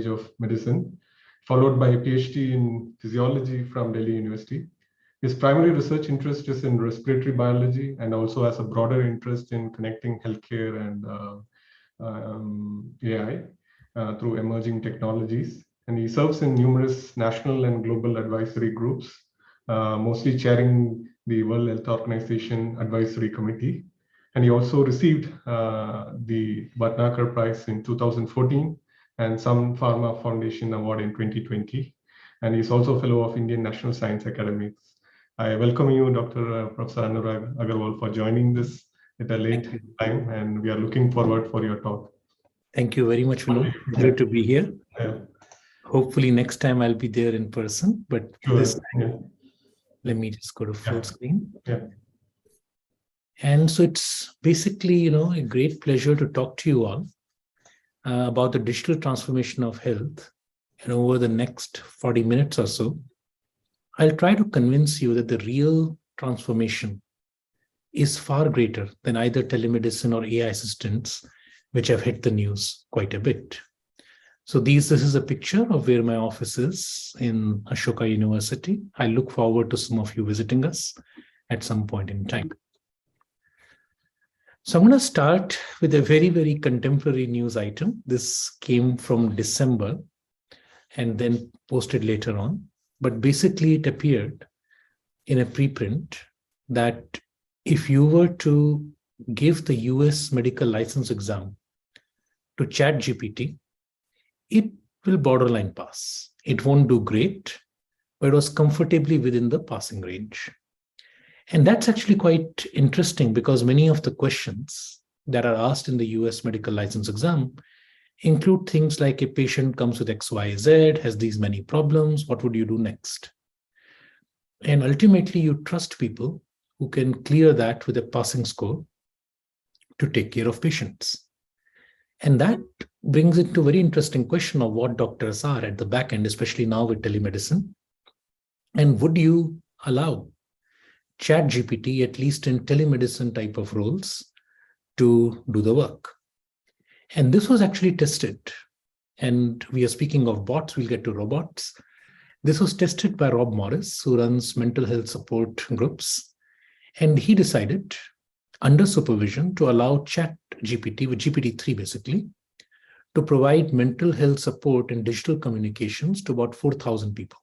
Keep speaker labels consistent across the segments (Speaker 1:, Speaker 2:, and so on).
Speaker 1: of Medicine, followed by a PhD in Physiology from Delhi University. His primary research interest is in respiratory biology and also has a broader interest in connecting healthcare and AI through emerging technologies. And he serves in numerous national and global advisory groups, mostly chairing the World Health Organization Advisory Committee. And he also received the Bhatnagar Prize in 2014 and Sun Pharma Foundation Award in 2020. And he's also a fellow of Indian National Science Academies. I welcome you, Dr. Professor Anurag Agrawal, for joining this at a late time, and we are looking forward for your talk.
Speaker 2: Thank you very much, Vinod. Great to be here.
Speaker 1: Yeah.
Speaker 2: Hopefully next time I'll be there in person, but this time, let me just go to full screen.
Speaker 1: Yeah.
Speaker 2: And so it's basically, a great pleasure to talk to you all about the digital transformation of health. And over the next 40 minutes or so, I'll try to convince you that the real transformation is far greater than either telemedicine or AI assistants, which have hit the news quite a bit. So this is a picture of where my office is in Ashoka University. I look forward to some of you visiting us at some point in time. So I'm going to start with a very, very contemporary news item. This came from December and then posted later on. But basically it appeared in a preprint that if you were to give the US medical license exam to ChatGPT, it will borderline pass. It won't do great, but it was comfortably within the passing range. And that's actually quite interesting because many of the questions that are asked in the US medical license exam include things like a patient comes with XYZ, has these many problems, what would you do next? And ultimately you trust people who can clear that with a passing score to take care of patients. And that brings it to a very interesting question of what doctors are at the back end, especially now with telemedicine. And would you allow ChatGPT, at least in telemedicine type of roles, to do the work? And this was actually tested. And we are speaking of bots, we'll get to robots. This was tested by Rob Morris, who runs mental health support groups. And he decided, under supervision, to allow ChatGPT, with GPT-3 basically, to provide mental health support and digital communications to about 4,000 people.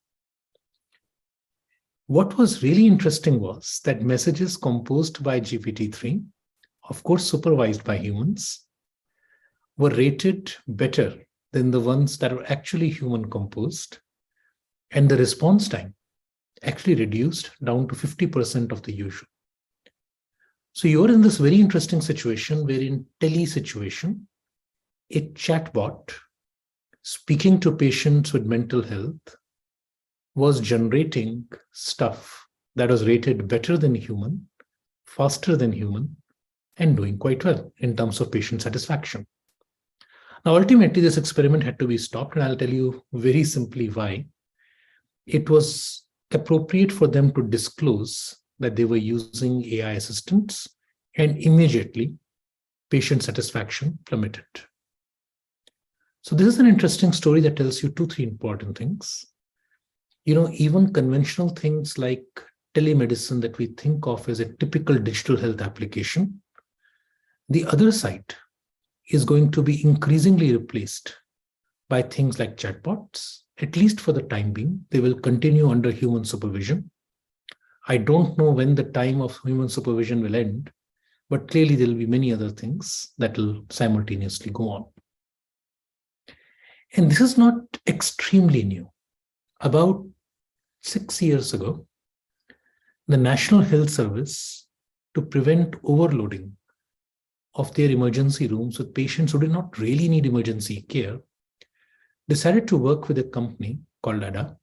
Speaker 2: What was really interesting was that messages composed by GPT-3, of course supervised by humans, were rated better than the ones that were actually human composed. And the response time actually reduced down to 50% of the usual. So you're in this very interesting situation where in tele-situation, a chatbot speaking to patients with mental health was generating stuff that was rated better than human, faster than human, and doing quite well in terms of patient satisfaction. Now, ultimately, this experiment had to be stopped, and I'll tell you very simply why. It was appropriate for them to disclose that they were using AI assistants, and immediately patient satisfaction plummeted. So this is an interesting story that tells you 2-3 important things. Even conventional things like telemedicine that we think of as a typical digital health application, the other side is going to be increasingly replaced by things like chatbots. At least for the time being, they will continue under human supervision. I don't know when the time of human supervision will end, but clearly there will be many other things that will simultaneously go on. And this is not extremely new. About 6 years ago, the National Health Service, to prevent overloading of their emergency rooms with patients who did not really need emergency care, decided to work with a company called ADA,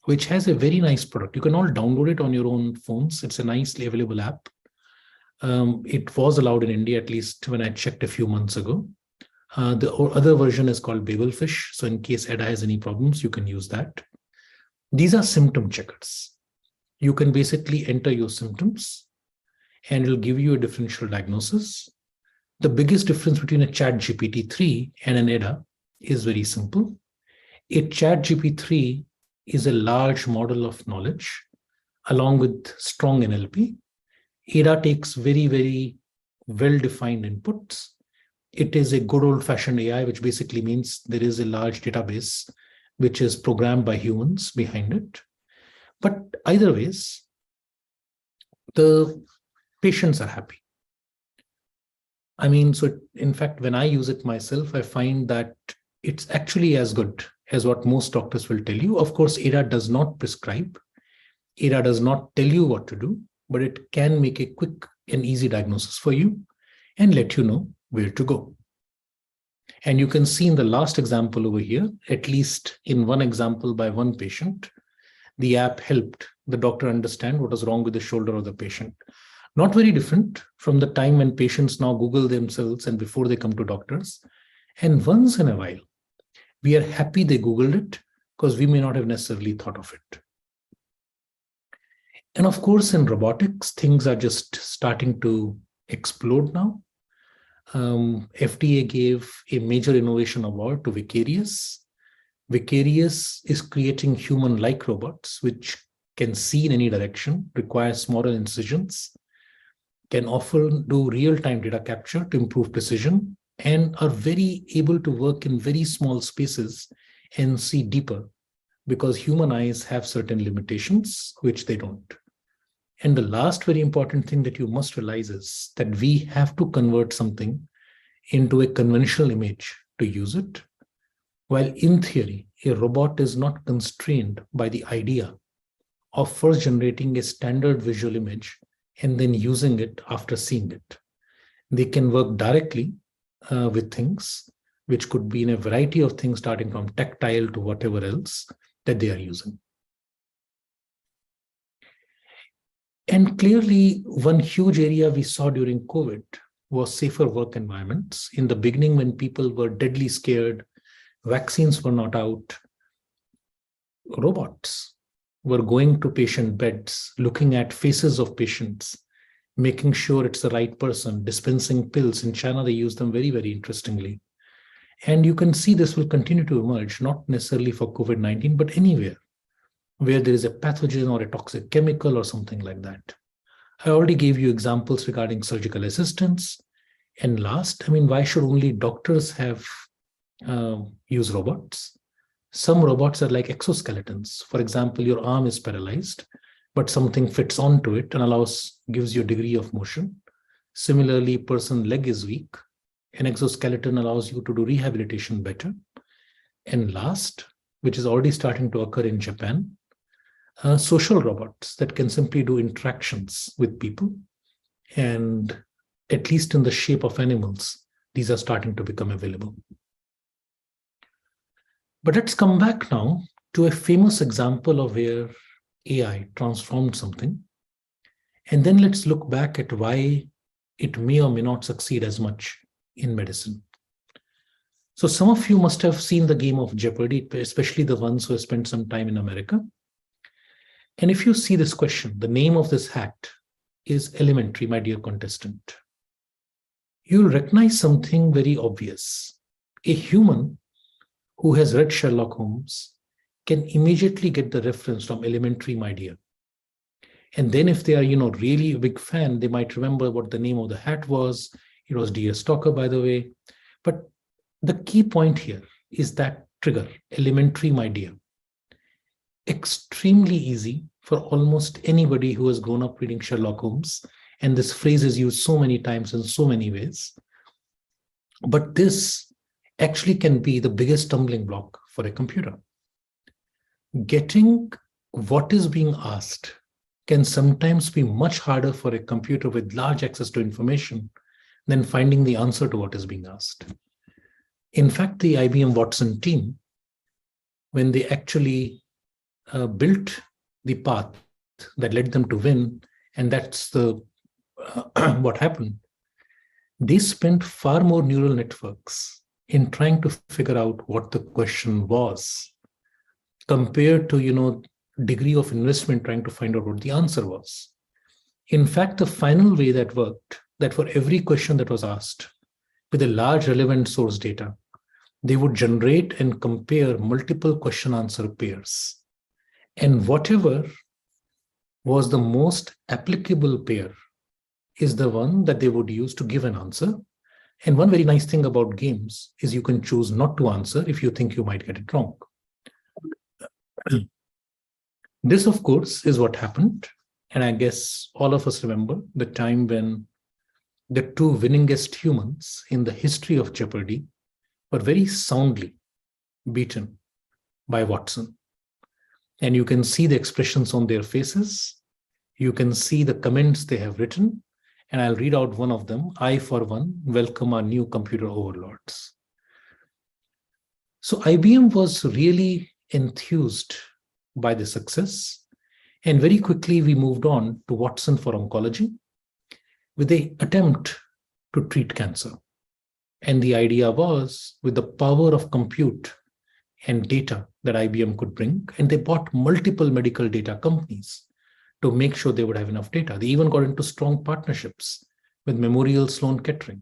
Speaker 2: which has a very nice product. You can all download it on your own phones. It's a nicely available app. It was allowed in India, at least when I checked a few months ago. The other version is called Babelfish. So in case ADA has any problems, you can use that. These are symptom checkers. You can basically enter your symptoms and it'll give you a differential diagnosis. The biggest difference between a ChatGPT 3 and an ADA is very simple. A ChatGPT is a large model of knowledge along with strong NLP. Ada takes very, very well-defined inputs. It is a good old-fashioned AI, which basically means there is a large database which is programmed by humans behind it. But either ways, the patients are happy. I mean, so in fact, when I use it myself, I find that it's actually as good as what most doctors will tell you. Of course, Ada does not prescribe. Ada does not tell you what to do, but it can make a quick and easy diagnosis for you and let you know where to go. And you can see in the last example over here, at least in one example by one patient, the app helped the doctor understand what was wrong with the shoulder of the patient. Not very different from the time when patients now Google themselves and before they come to doctors. And once in a while, we are happy they Googled it because we may not have necessarily thought of it. And of course, in robotics, things are just starting to explode now. FDA gave a major innovation award to Vicarious. Vicarious is creating human-like robots which can see in any direction, require smaller incisions, can often do real-time data capture to improve precision, and are very able to work in very small spaces and see deeper because human eyes have certain limitations which they don't. And the last very important thing that you must realize is that we have to convert something into a conventional image to use it. While in theory, a robot is not constrained by the idea of first generating a standard visual image and then using it after seeing it. They can work directly with things, which could be in a variety of things, starting from tactile to whatever else that they are using. And clearly, one huge area we saw during COVID was safer work environments. In the beginning, when people were deadly scared, vaccines were not out, robots were going to patient beds, looking at faces of patients, making sure it's the right person, dispensing pills. In China, they use them very, very interestingly. And you can see this will continue to emerge, not necessarily for COVID-19, but anywhere where there is a pathogen or a toxic chemical or something like that. I already gave you examples regarding surgical assistants. And last, why should only doctors have use robots? Some robots are like exoskeletons. For example, your arm is paralyzed, but something fits onto it and gives you a degree of motion. Similarly, person's leg is weak. An exoskeleton allows you to do rehabilitation better. And last, which is already starting to occur in Japan, social robots that can simply do interactions with people. And at least in the shape of animals, these are starting to become available. But let's come back now to a famous example of where AI transformed something. And then let's look back at why it may or may not succeed as much in medicine. So some of you must have seen the game of Jeopardy, especially the ones who have spent some time in America. And if you see this question, the name of this hat is elementary, my dear contestant. You'll recognize something very obvious. A human who has read Sherlock Holmes can immediately get the reference from elementary, my dear. And then if they are, really a big fan, they might remember what the name of the hat was. It was Dear Stalker, by the way. But the key point here is that trigger, elementary, my dear. Extremely easy for almost anybody who has grown up reading Sherlock Holmes. And this phrase is used so many times in so many ways. But this actually can be the biggest stumbling block for a computer. Getting what is being asked can sometimes be much harder for a computer with large access to information than finding the answer to what is being asked. In fact, the IBM Watson team, when they actually built the path that led them to win, and that's what happened, they spent far more neural networks in trying to figure out what the question was compared to, degree of investment trying to find out what the answer was. In fact, the final way that worked, that for every question that was asked with a large relevant source data, They would generate and compare multiple question answer pairs. And whatever was the most applicable pair is the one that they would use to give an answer. And one very nice thing about games is you can choose not to answer if you think you might get it wrong. This, of course, is what happened. And I guess all of us remember the time when the two winningest humans in the history of Jeopardy were very soundly beaten by Watson. And you can see the expressions on their faces. You can see the comments they have written. And I'll read out one of them. I, for one, welcome our new computer overlords. So IBM was really enthused by the success. And very quickly, we moved on to Watson for oncology with an attempt to treat cancer. And the idea was, with the power of compute and data that IBM could bring, and they bought multiple medical data companies to make sure they would have enough data. They even got into strong partnerships with Memorial Sloan Kettering.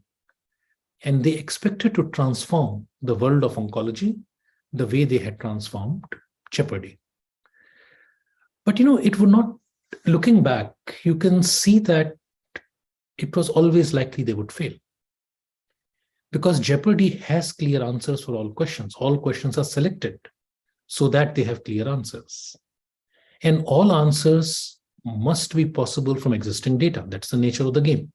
Speaker 2: And they expected to transform the world of oncology the way they had transformed Jeopardy. But it would not, looking back, you can see that it was always likely they would fail. Because Jeopardy has clear answers for all questions. All questions are selected so that they have clear answers. And all answers must be possible from existing data. That's the nature of the game.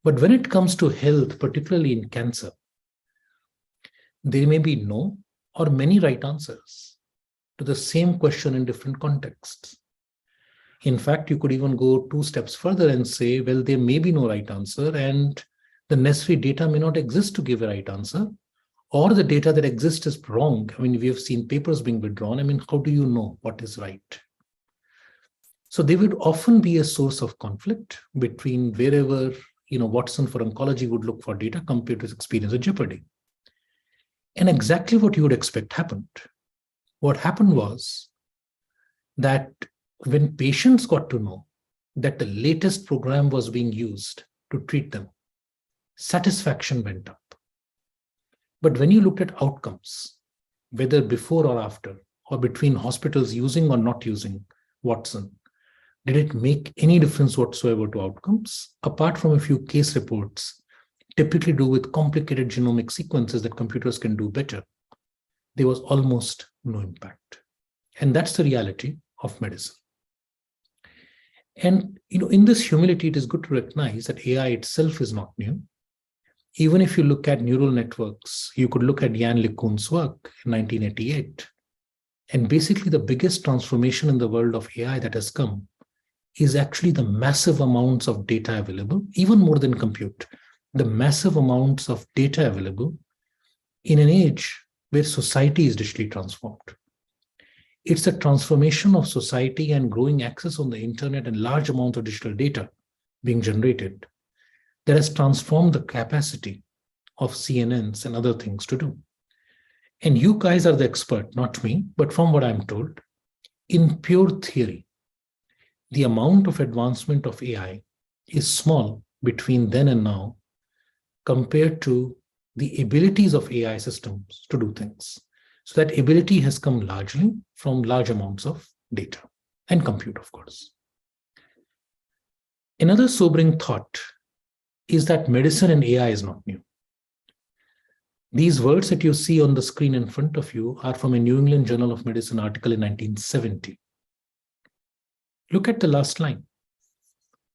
Speaker 2: But when it comes to health, particularly in cancer, there may be no or many right answers to the same question in different contexts. In fact, you could even go 2 steps further and say, well, there may be no right answer and the necessary data may not exist to give a right answer, or the data that exists is wrong. I mean, we have seen papers being withdrawn. I mean, how do you know what is right? So they would often be a source of conflict between wherever, Watson for oncology would look for data compared to his experience at Jeopardy. And exactly what you would expect happened. What happened was that when patients got to know that the latest program was being used to treat them, satisfaction went up. But when you looked at outcomes, whether before or after, or between hospitals using or not using Watson, did it make any difference whatsoever to outcomes, apart from a few case reports, typically do with complicated genomic sequences that computers can do better? There was almost no impact. And that's the reality of medicine. And in this humility, it is good to recognize that AI itself is not new. Even if you look at neural networks, you could look at Yann LeCun's work in 1988. And basically, the biggest transformation in the world of AI that has come is actually the massive amounts of data available, even more than compute, the massive amounts of data available in an age where society is digitally transformed. It's the transformation of society and growing access on the internet and large amounts of digital data being generated that has transformed the capacity of CNNs and other things to do. And you guys are the expert, not me, but from what I'm told, in pure theory, the amount of advancement of AI is small between then and now compared to the abilities of AI systems to do things. So that ability has come largely from large amounts of data and compute, of course. Another sobering thought is that medicine and AI is not new. These words that you see on the screen in front of you are from a New England Journal of Medicine article in 1970. Look at the last line.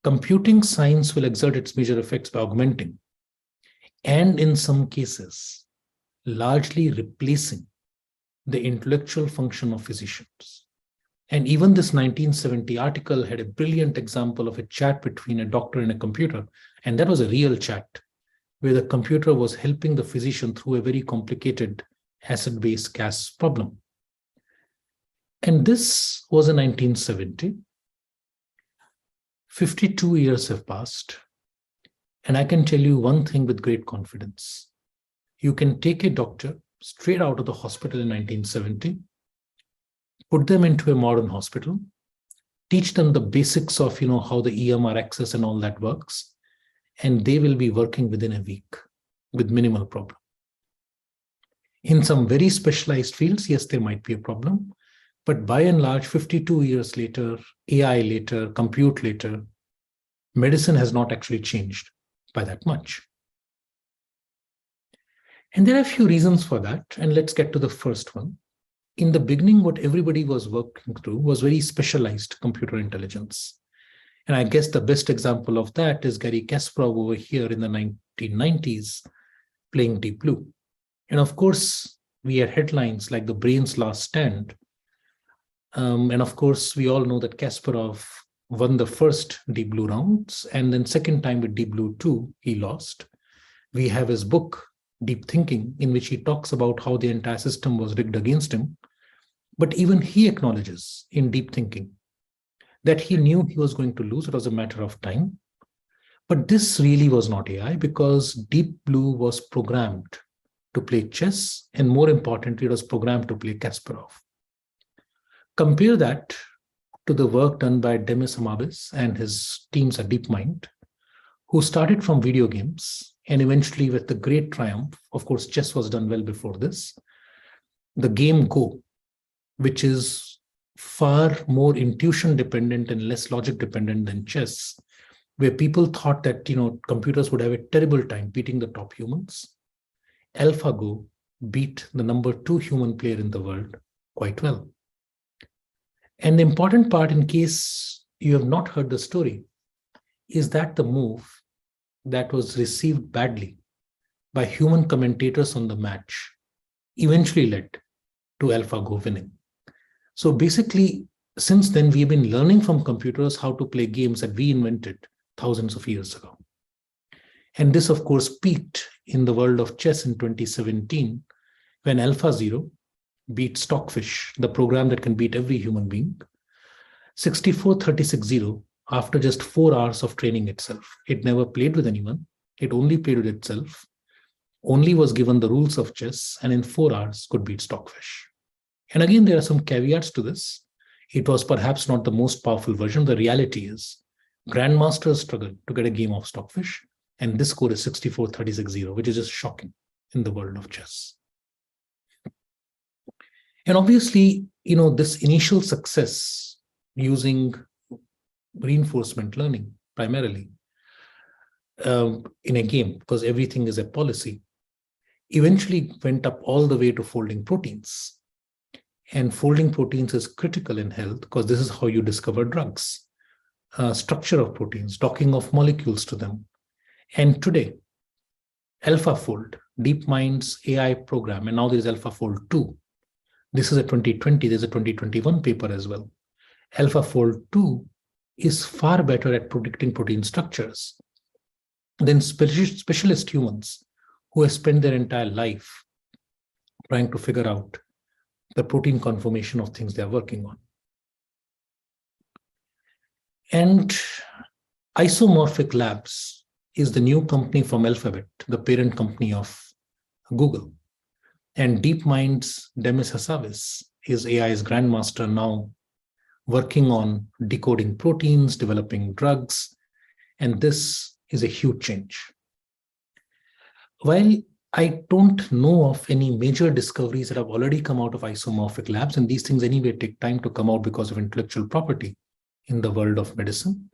Speaker 2: Computing science will exert its major effects by augmenting and in some cases, largely replacing the intellectual function of physicians. And even this 1970 article had a brilliant example of a chat between a doctor and a computer. And that was a real chat where the computer was helping the physician through a very complicated acid-base gas problem. And this was in 1970. 52 years have passed. And I can tell you one thing with great confidence. You can take a doctor straight out of the hospital in 1970, put them into a modern hospital, teach them the basics of how the EMR access and all that works, and they will be working within a week with minimal problem. In some very specialized fields, yes, there might be a problem. But by and large, 52 years later, AI later, compute later, medicine has not actually changed by that much. And there are a few reasons for that. And let's get to the first one. In the beginning, what everybody was working through was very specialized computer intelligence. And I guess the best example of that is Garry Kasparov over here in the 1990s playing Deep Blue. And of course, we had headlines like the brain's last stand. And of course, we all know that Kasparov won the first Deep Blue rounds, and then second time with Deep Blue 2, he lost. We have his book, Deep Thinking, in which he talks about how the entire system was rigged against him. But even he acknowledges in Deep Thinking that he knew he was going to lose. It was a matter of time. But this really was not AI, because Deep Blue was programmed to play chess, and more importantly, it was programmed to play Kasparov. Compare that to the work done by Demis Hassabis and his teams at DeepMind, who started from video games, and eventually with the great triumph, of course, chess was done well before this, the game Go, which is far more intuition dependent and less logic dependent than chess, where people thought that computers would have a terrible time beating the top humans. AlphaGo beat the number 2 human player in the world quite well. And the important part, in case you have not heard the story, is that the move that was received badly by human commentators on the match eventually led to AlphaGo winning. So basically, since then, we've been learning from computers how to play games that we invented thousands of years ago. And this, of course, peaked in the world of chess in 2017, when AlphaZero beat Stockfish, the program that can beat every human being, 64-36-0 after just 4 hours of training itself. It never played with anyone. It only played with itself, only was given the rules of chess, and in 4 hours could beat Stockfish. And again, there are some caveats to this. It was perhaps not the most powerful version. The reality is grandmasters struggle to get a game of Stockfish, and this score is 64-36-0, which is just shocking in the world of chess. And obviously, this initial success using reinforcement learning primarily in a game, because everything is a policy, eventually went up all the way to folding proteins. And folding proteins is critical in health because this is how you discover drugs, structure of proteins, docking of molecules to them. And today, AlphaFold, DeepMind's AI program, and now there is AlphaFold 2. This is a 2020, there's a 2021 paper as well. AlphaFold 2 is far better at predicting protein structures than specialist humans who have spent their entire life trying to figure out the protein conformation of things they are working on. And Isomorphic Labs is the new company from Alphabet, the parent company of Google. And DeepMind's Demis Hassabis is AI's grandmaster now, working on decoding proteins, developing drugs, and this is a huge change. While I don't know of any major discoveries that have already come out of Isomorphic Labs, and these things anyway take time to come out because of intellectual property in the world of medicine,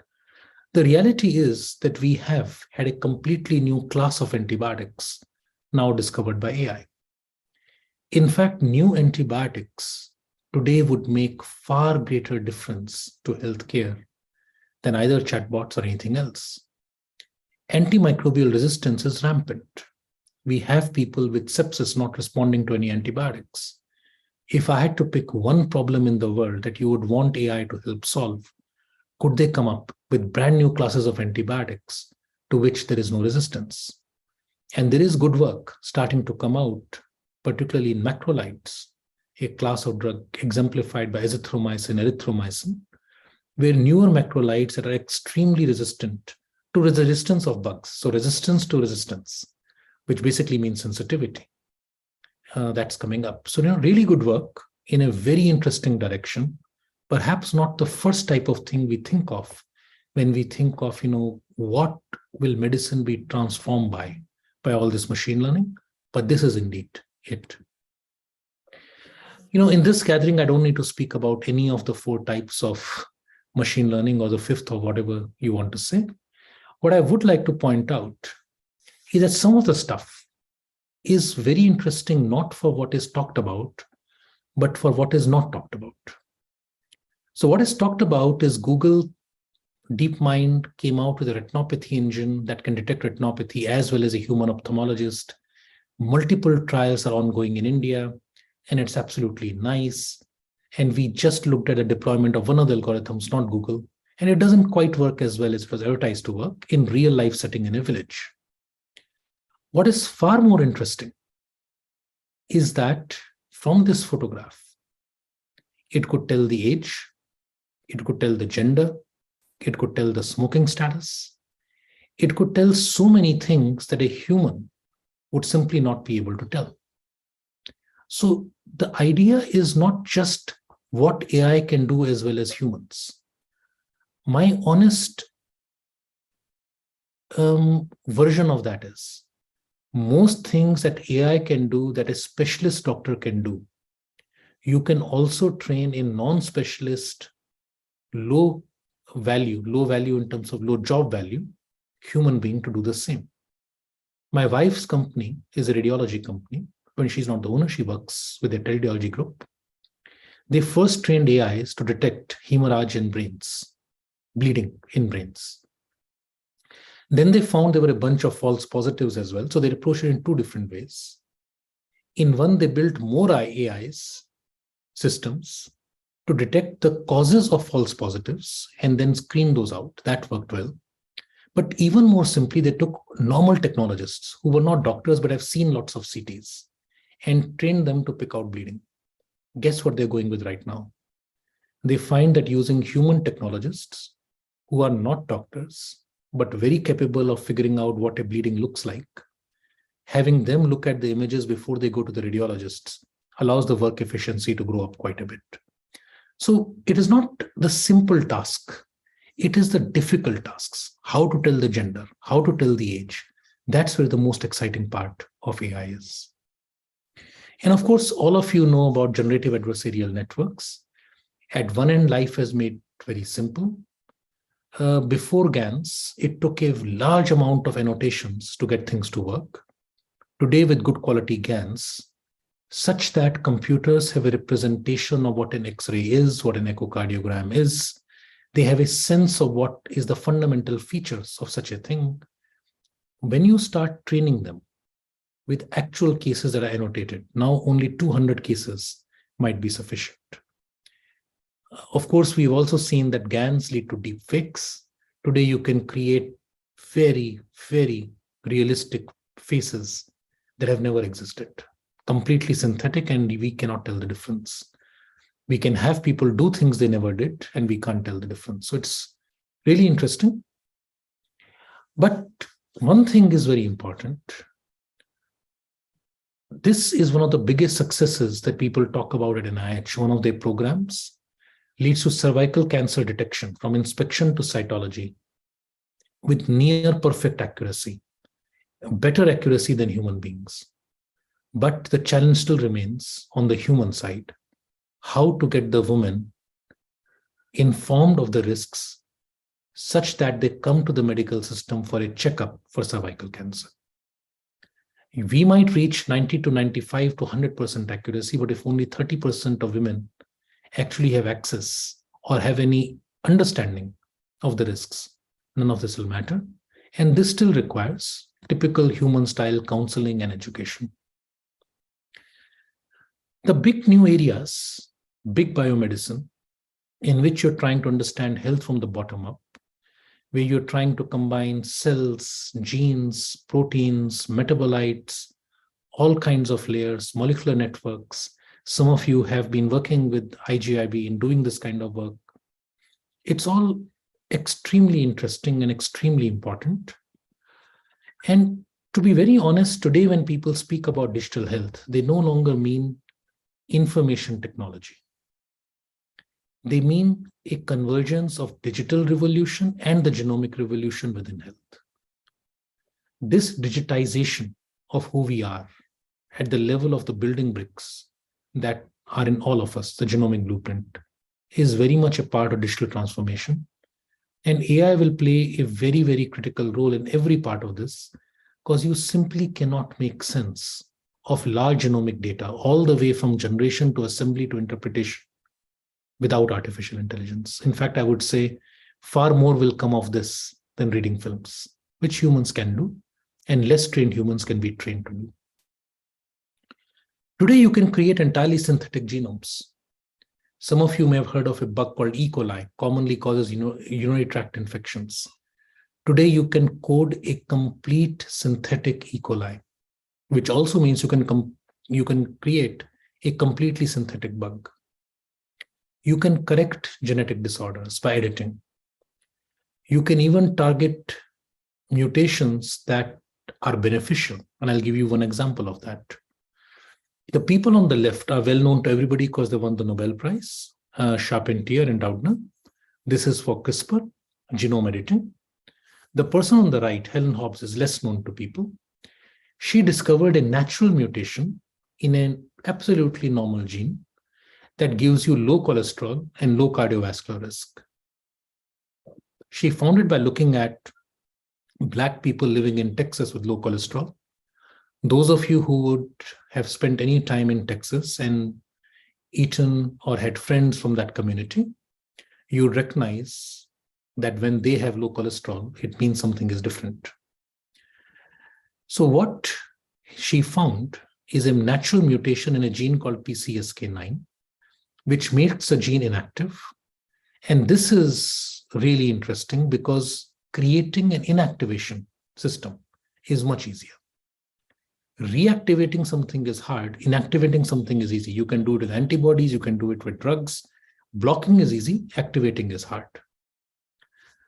Speaker 2: the reality is that we have had a completely new class of antibiotics now discovered by AI. In fact, new antibiotics today would make far greater difference to healthcare than either chatbots or anything else. Antimicrobial resistance is rampant. We have people with sepsis not responding to any antibiotics. If I had to pick one problem in the world that you would want AI to help solve, could they come up with brand new classes of antibiotics to which there is no resistance? And there is good work starting to come out, particularly in macrolides, a class of drug exemplified by azithromycin, erythromycin, where newer macrolides that are extremely resistant to resistance of bugs. So resistance to resistance, which basically means sensitivity. That's coming up. So, really good work in a very interesting direction. Perhaps not the first type of thing we think of when we think of, what will medicine be transformed by all this machine learning? But this is indeed it. In this gathering, I don't need to speak about any of the 4 types of machine learning or the 5th or whatever you want to say. What I would like to point out is that some of the stuff is very interesting, not for what is talked about, but for what is not talked about. So what is talked about is Google DeepMind came out with a retinopathy engine that can detect retinopathy as well as a human ophthalmologist. Multiple trials are ongoing in India, and it's absolutely nice. And we just looked at a deployment of one of the algorithms, not Google, and it doesn't quite work as well as it was advertised to work in real life setting in a village. What is far more interesting is that from this photograph, it could tell the age, it could tell the gender, it could tell the smoking status, it could tell so many things that a human would simply not be able to tell. So the idea is not just what AI can do as well as humans. My honest version of that is most things that AI can do that a specialist doctor can do, you can also train a non-specialist, low value in terms of low job value, human being to do the same. My wife's company is a radiology company. When she's not the owner, she works with a teleradiology group. They first trained AIs to detect hemorrhage in brains, bleeding in brains. Then they found there were a bunch of false positives as well. So they approached it in 2 different ways. In one, they built more AIs systems to detect the causes of false positives and then screen those out. That worked well. But even more simply, they took normal technologists who were not doctors but have seen lots of CTs and trained them to pick out bleeding. Guess what they're going with right now? They find that using human technologists who are not doctors but very capable of figuring out what a bleeding looks like, having them look at the images before they go to the radiologists allows the work efficiency to grow up quite a bit. So it is not the simple task. It is the difficult tasks. How to tell the gender, how to tell the age. That's where the most exciting part of AI is. And of course, all of you know about generative adversarial networks. At one end, life has made very simple. Before GANs, it took a large amount of annotations to get things to work. Today, with good quality GANs, such that computers have a representation of what an X-ray is, what an echocardiogram is. They have a sense of what is the fundamental features of such a thing. When you start training them with actual cases that are annotated, now only 200 cases might be sufficient. Of course, we've also seen that GANs lead to deep fakes. Today, you can create very, very realistic faces that have never existed. Completely synthetic, and we cannot tell the difference. We can have people do things they never did, and we can't tell the difference. So it's really interesting. But one thing is very important. This is one of the biggest successes that people talk about at NIH. One of their programs leads to cervical cancer detection from inspection to cytology with near perfect accuracy, better accuracy than human beings. But the challenge still remains on the human side, how to get the woman informed of the risks such that they come to the medical system for a checkup for cervical cancer. We might reach 90 to 95 to 100% accuracy, but if only 30% of women actually have access or have any understanding of the risks, none of this will matter. And this still requires typical human-style counseling and education. The big new areas, big biomedicine, in which you're trying to understand health from the bottom up, where you're trying to combine cells, genes, proteins, metabolites, all kinds of layers, molecular networks. Some of you have been working with IGIB in doing this kind of work. It's all extremely interesting and extremely important. And to be very honest, today when people speak about digital health, they no longer mean information technology. They mean a convergence of digital revolution and the genomic revolution within health. This digitization of who we are at the level of the building bricks that are in all of us, the genomic blueprint, is very much a part of digital transformation. And AI will play a very, very critical role in every part of this, because you simply cannot make sense of large genomic data all the way from generation to assembly to interpretation without artificial intelligence. In fact, I would say far more will come of this than reading films, which humans can do, and less trained humans can be trained to do. Today, you can create entirely synthetic genomes. Some of you may have heard of a bug called E. coli, commonly causes urinary tract infections. Today, you can code a complete synthetic E. coli, which also means you can create a completely synthetic bug. You can correct genetic disorders by editing. You can even target mutations that are beneficial. And I'll give you one example of that. The people on the left are well known to everybody because they won the Nobel Prize, Charpentier and Doudna. This is for CRISPR, genome editing. The person on the right, Helen Hobbs, is less known to people. She discovered a natural mutation in an absolutely normal gene that gives you low cholesterol and low cardiovascular risk. She found it by looking at Black people living in Texas with low cholesterol. Those of you who would have spent any time in Texas and eaten or had friends from that community, you recognize that when they have low cholesterol, it means something is different. So what she found is a natural mutation in a gene called PCSK9, which makes the gene inactive. And this is really interesting because creating an inactivation system is much easier. Reactivating something is hard. Inactivating something is easy. You can do it with antibodies. You can do it with drugs. Blocking is easy. Activating is hard.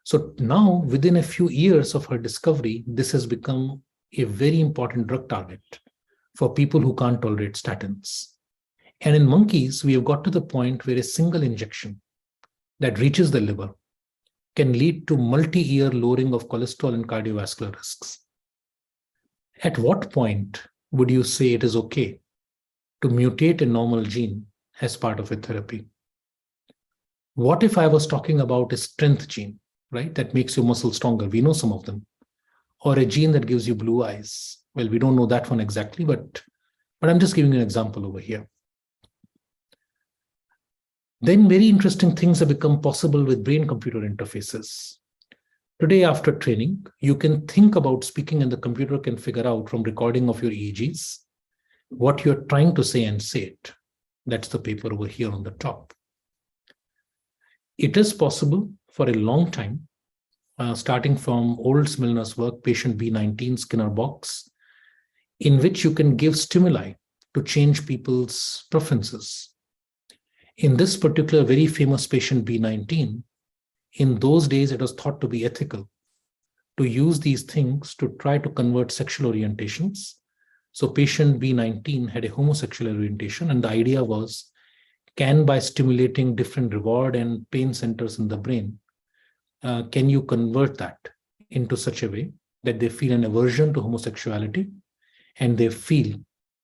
Speaker 2: So now, within a few years of her discovery, this has become a very important drug target for people who can't tolerate statins. And in monkeys, we have got to the point where a single injection that reaches the liver can lead to multi-year lowering of cholesterol and cardiovascular risks. At what point would you say it is okay to mutate a normal gene as part of a therapy? What if I was talking about a strength gene, right, that makes your muscle stronger? We know some of them. Or a gene that gives you blue eyes. Well, we don't know that one exactly, but I'm just giving you an example over here. Then very interesting things have become possible with brain-computer interfaces. Today, after training, you can think about speaking and the computer can figure out from recording of your EEGs what you're trying to say and say it. That's the paper over here on the top. It is possible for a long time, starting from old Milner's work, patient B19 Skinner box, in which you can give stimuli to change people's preferences. In this particular very famous patient B19, in those days, it was thought to be ethical to use these things to try to convert sexual orientations. So patient B19 had a homosexual orientation, and the idea was, can by stimulating different reward and pain centers in the brain, can you convert that into such a way that they feel an aversion to homosexuality and they feel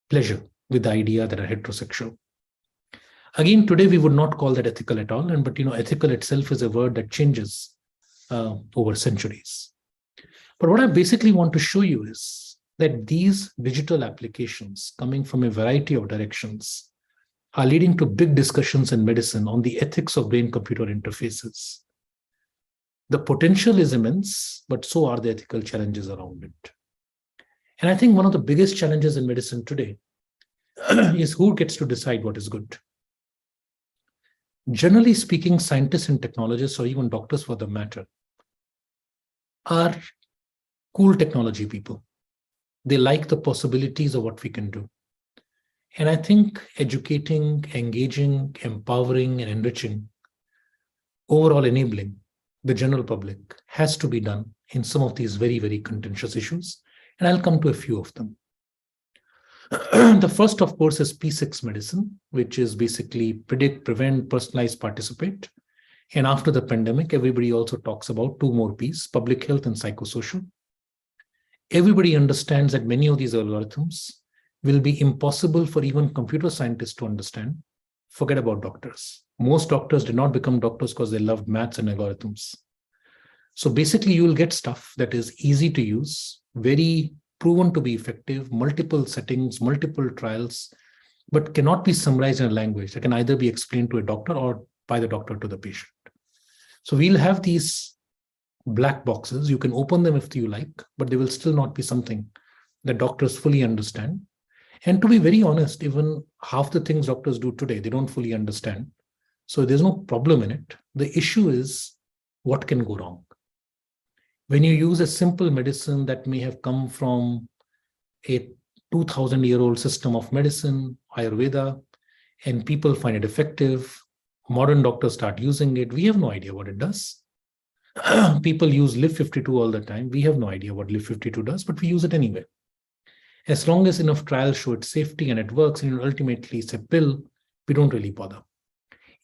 Speaker 2: pleasure with the idea that are heterosexual? Again, today we would not call that ethical at all, but ethical itself is a word that changes over centuries. But what I basically want to show you is that these digital applications coming from a variety of directions are leading to big discussions in medicine on the ethics of brain-computer interfaces. The potential is immense, but so are the ethical challenges around it. And I think one of the biggest challenges in medicine today is who gets to decide what is good. Generally speaking, scientists and technologists, or even doctors for the matter, are cool technology people. They like the possibilities of what we can do. And I think educating, engaging, empowering, and enriching, overall enabling the general public has to be done in some of these very, very contentious issues. And I'll come to a few of them. The first, of course, is P6 medicine, which is basically predict, prevent, personalize, participate. And after the pandemic, everybody also talks about two more Ps, public health and psychosocial. Everybody understands that many of these algorithms will be impossible for even computer scientists to understand forget about doctors. Most doctors did not become doctors because they loved maths and algorithms. So basically, you will get stuff that is easy to use, very proven to be effective, multiple settings, multiple trials, but cannot be summarized in a language that can either be explained to a doctor or by the doctor to the patient. So we'll have these black boxes. You can open them if you like, but they will still not be something that doctors fully understand. And to be very honest, even half the things doctors do today, they don't fully understand. So there's no problem in it. The issue is what can go wrong. When you use a simple medicine that may have come from a 2,000-year-old system of medicine, Ayurveda, and people find it effective, modern doctors start using it, we have no idea what it does. People use Live52 all the time. We have no idea what Live52 does, but we use it anyway. As long as enough trials show its safety and it works, and ultimately it's a pill, we don't really bother.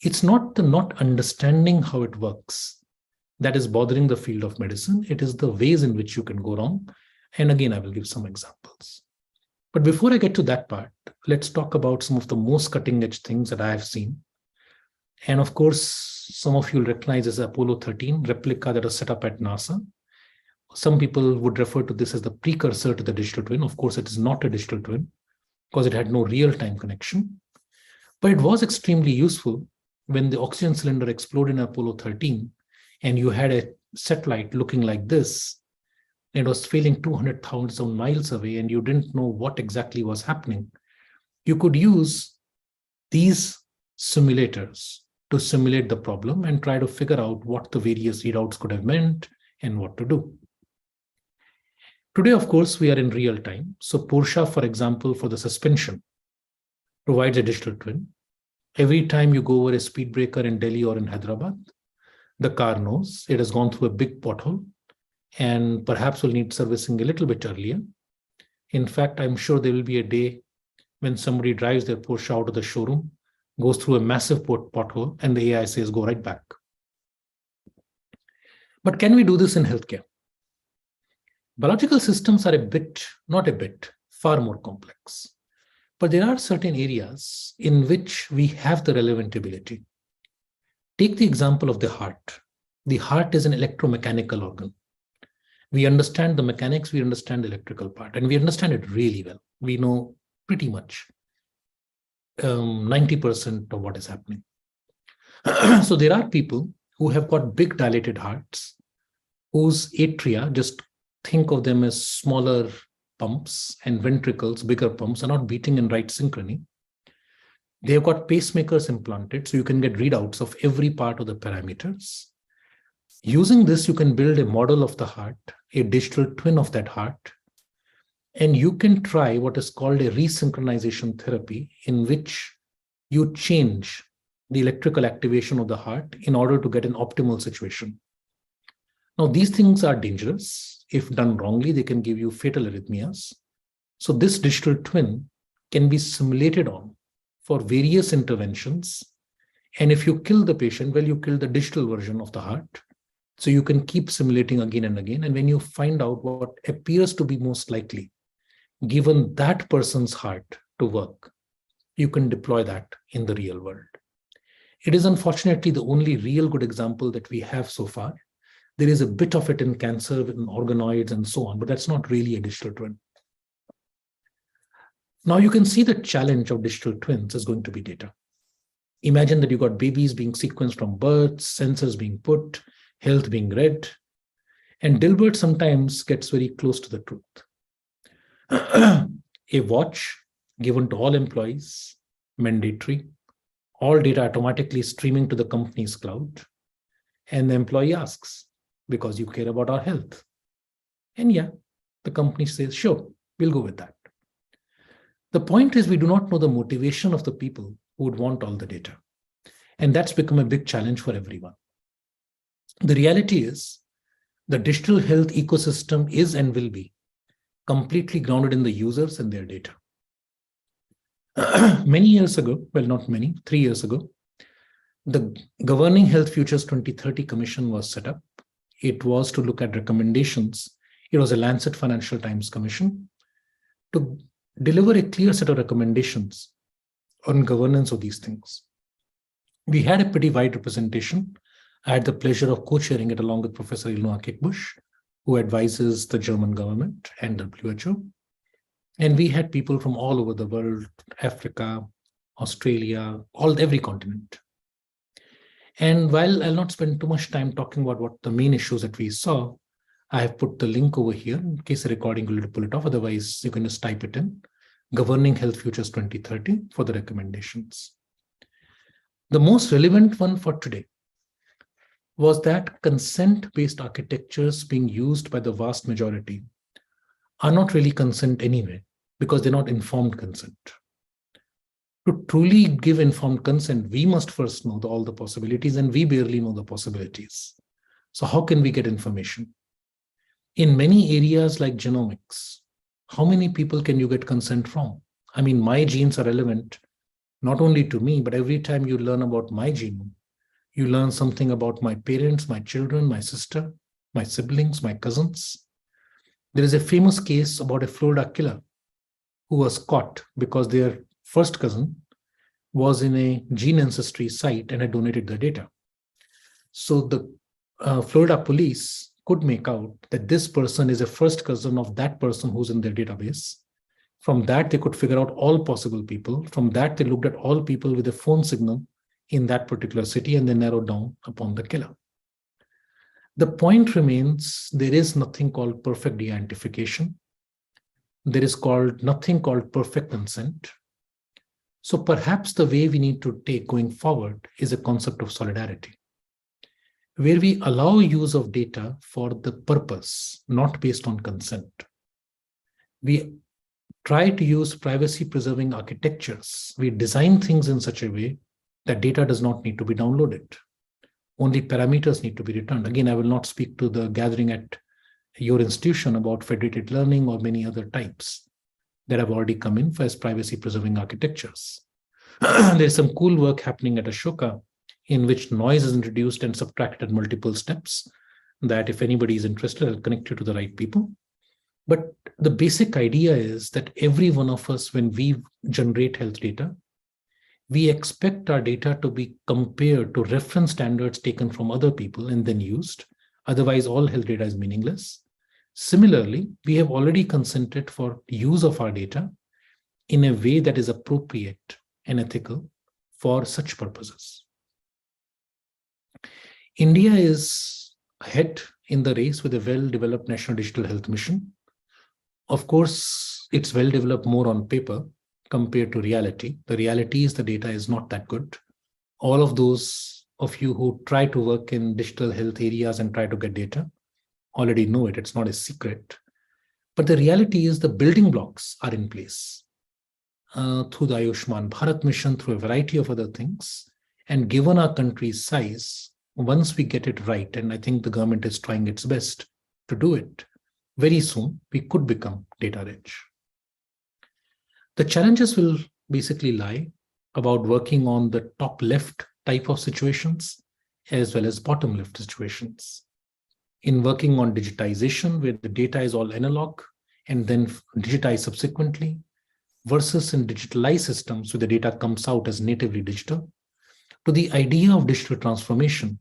Speaker 2: It's not the not understanding how it works that is bothering the field of medicine. It is the ways in which you can go wrong. And again, I will give some examples. But before I get to that part, let's talk about some of the most cutting edge things that I have seen. And of course, some of you will recognize as Apollo 13 replica that was set up at NASA. Some people would refer to this as the precursor to the digital twin. Of course, it is not a digital twin because it had no real-time connection. But it was extremely useful when the oxygen cylinder exploded in Apollo 13 and you had a satellite looking like this. It was failing 200,000 miles away and you didn't know what exactly was happening. You could use these simulators to simulate the problem and try to figure out what the various readouts could have meant and what to do. Today, of course, we are in real time. So Porsche, for example, for the suspension, provides a digital twin. Every time you go over a speed breaker in Delhi or in Hyderabad, the car knows it has gone through a big pothole and perhaps will need servicing a little bit earlier. In fact, I'm sure there will be a day when somebody drives their Porsche out of the showroom, goes through a massive pothole, and the AI says, go right back. But can we do this in healthcare? Biological systems are far more complex. But there are certain areas in which we have the relevant ability. Take the example of the heart. The heart is an electromechanical organ. We understand the mechanics, we understand the electrical part, and we understand it really well. We know pretty much 90% of what is happening. So there are people who have got big dilated hearts, whose atria, just think of them as smaller pumps, and ventricles, bigger pumps, are not beating in right synchrony. They've got pacemakers implanted, so you can get readouts of every part of the parameters. Using this, you can build a model of the heart, a digital twin of that heart, and you can try what is called a resynchronization therapy, in which you change the electrical activation of the heart in order to get an optimal situation. Now, these things are dangerous. If done wrongly, they can give you fatal arrhythmias. So this digital twin can be simulated on for various interventions. And if you kill the patient, well, you kill the digital version of the heart. So you can keep simulating again and again. And when you find out what appears to be most likely, given that person's heart to work, you can deploy that in the real world. It is unfortunately the only real good example that we have so far. There is a bit of it in cancer, in organoids and so on, but that's not really a digital twin. Now you can see the challenge of digital twins is going to be data. Imagine that you got babies being sequenced from birth, sensors being put, health being read, and Dilbert sometimes gets very close to the truth. A watch given to all employees, mandatory, all data automatically streaming to the company's cloud, and the employee asks, because you care about our health. And yeah, the company says, sure, we'll go with that. The point is, we do not know the motivation of the people who would want all the data. And that's become a big challenge for everyone. The reality is, the digital health ecosystem is and will be completely grounded in the users and their data. Many years ago, well, not many, 3 years ago, the Governing Health Futures 2030 Commission was set up. It was to look at recommendations. It was a Landsat Financial Times Commission to deliver a clear set of recommendations on governance of these things. We had a pretty wide representation. I had the pleasure of co-chairing it along with Professor Ilona Kickbush, who advises the German government and WHO. And we had people from all over the world, Africa, Australia, every continent. And while I'll not spend too much time talking about what the main issues that we saw, I have put the link over here in case the recording will pull it off. Otherwise, you can just type it in, Governing Health Futures 2030 for the recommendations. The most relevant one for today was that consent-based architectures being used by the vast majority are not really consent anyway, because they're not informed consent. To truly give informed consent, we must first know all the possibilities, and we barely know the possibilities. So how can we get information? In many areas like genomics, how many people can you get consent from? I mean, my genes are relevant not only to me, but every time you learn about my genome, you learn something about my parents, my children, my sister, my siblings, my cousins. There is a famous case about a Florida killer who was caught because their first cousin was in a gene ancestry site and had donated the data. So the Florida police could make out that this person is a first cousin of that person who's in their database. From that, they could figure out all possible people. From that, they looked at all people with a phone signal in that particular city, and they narrowed down upon the killer. The point remains, there is nothing called perfect de-identification. There is nothing called perfect consent. So perhaps the way we need to take going forward is a concept of solidarity, where we allow use of data for the purpose, not based on consent. We try to use privacy-preserving architectures. We design things in such a way that data does not need to be downloaded. Only parameters need to be returned. Again, I will not speak to the gathering at your institution about federated learning or many other types that have already come in as privacy-preserving architectures. There's some cool work happening at Ashoka in which noise is introduced and subtracted at multiple steps, that if anybody is interested, I'll connect you to the right people. But the basic idea is that every one of us, when we generate health data, we expect our data to be compared to reference standards taken from other people and then used. Otherwise, all health data is meaningless. Similarly, we have already consented for use of our data in a way that is appropriate and ethical for such purposes. India is ahead in the race with a well-developed National Digital Health Mission. Of course, it's well-developed more on paper compared to reality. The reality is the data is not that good. All of those of you who try to work in digital health areas and try to get data already know it. It's not a secret. But the reality is the building blocks are in place through the Ayushman Bharat mission, through a variety of other things. And given our country's size, once we get it right, and I think the government is trying its best to do it, very soon we could become data rich. The challenges will basically lie about working on the top left type of situations as well as bottom left situations. In working on digitization, where the data is all analog and then digitized subsequently, versus in digitalized systems where the data comes out as natively digital, to the idea of digital transformation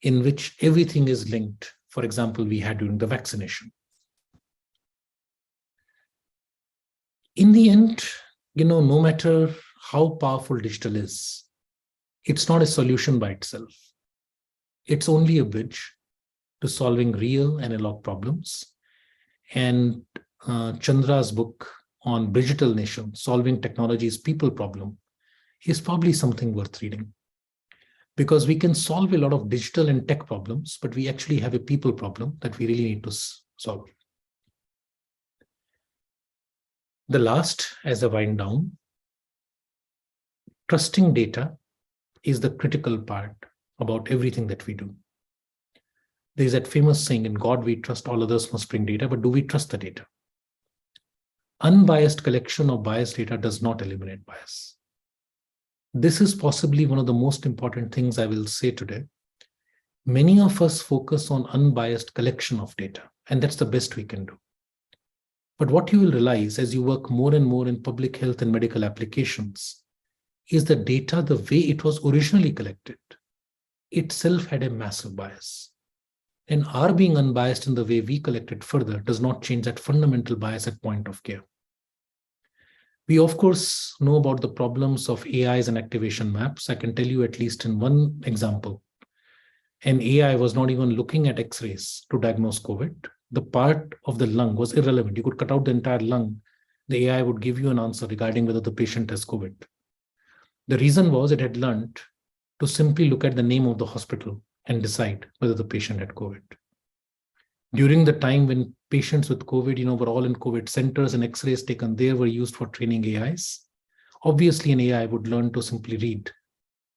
Speaker 2: in which everything is linked, for example, we had during the vaccination. In the end, no matter how powerful digital is, it's not a solution by itself. It's only a bridge to solving real analog problems. And Chandra's book on Digital Nation, Solving Technology's People Problem, is probably something worth reading. Because we can solve a lot of digital and tech problems, but we actually have a people problem that we really need to solve. The last, as I wind down, trusting data is the critical part about everything that we do. There's that famous saying, in God we trust, all others must bring data, but do we trust the data? Unbiased collection of biased data does not eliminate bias. This is possibly one of the most important things I will say today. Many of us focus on unbiased collection of data, and that's the best we can do. But what you will realize as you work more and more in public health and medical applications is the data, the way it was originally collected, itself had a massive bias. And our being unbiased in the way we collect it further does not change that fundamental bias at point of care. We, of course, know about the problems of AIs and activation maps. I can tell you at least in one example. An AI was not even looking at X-rays to diagnose COVID. The part of the lung was irrelevant. You could cut out the entire lung. The AI would give you an answer regarding whether the patient has COVID. The reason was it had learned to simply look at the name of the hospital and decide whether the patient had COVID. During the time when patients with COVID, were all in COVID centers and X-rays taken there were used for training AIs, obviously an AI would learn to simply read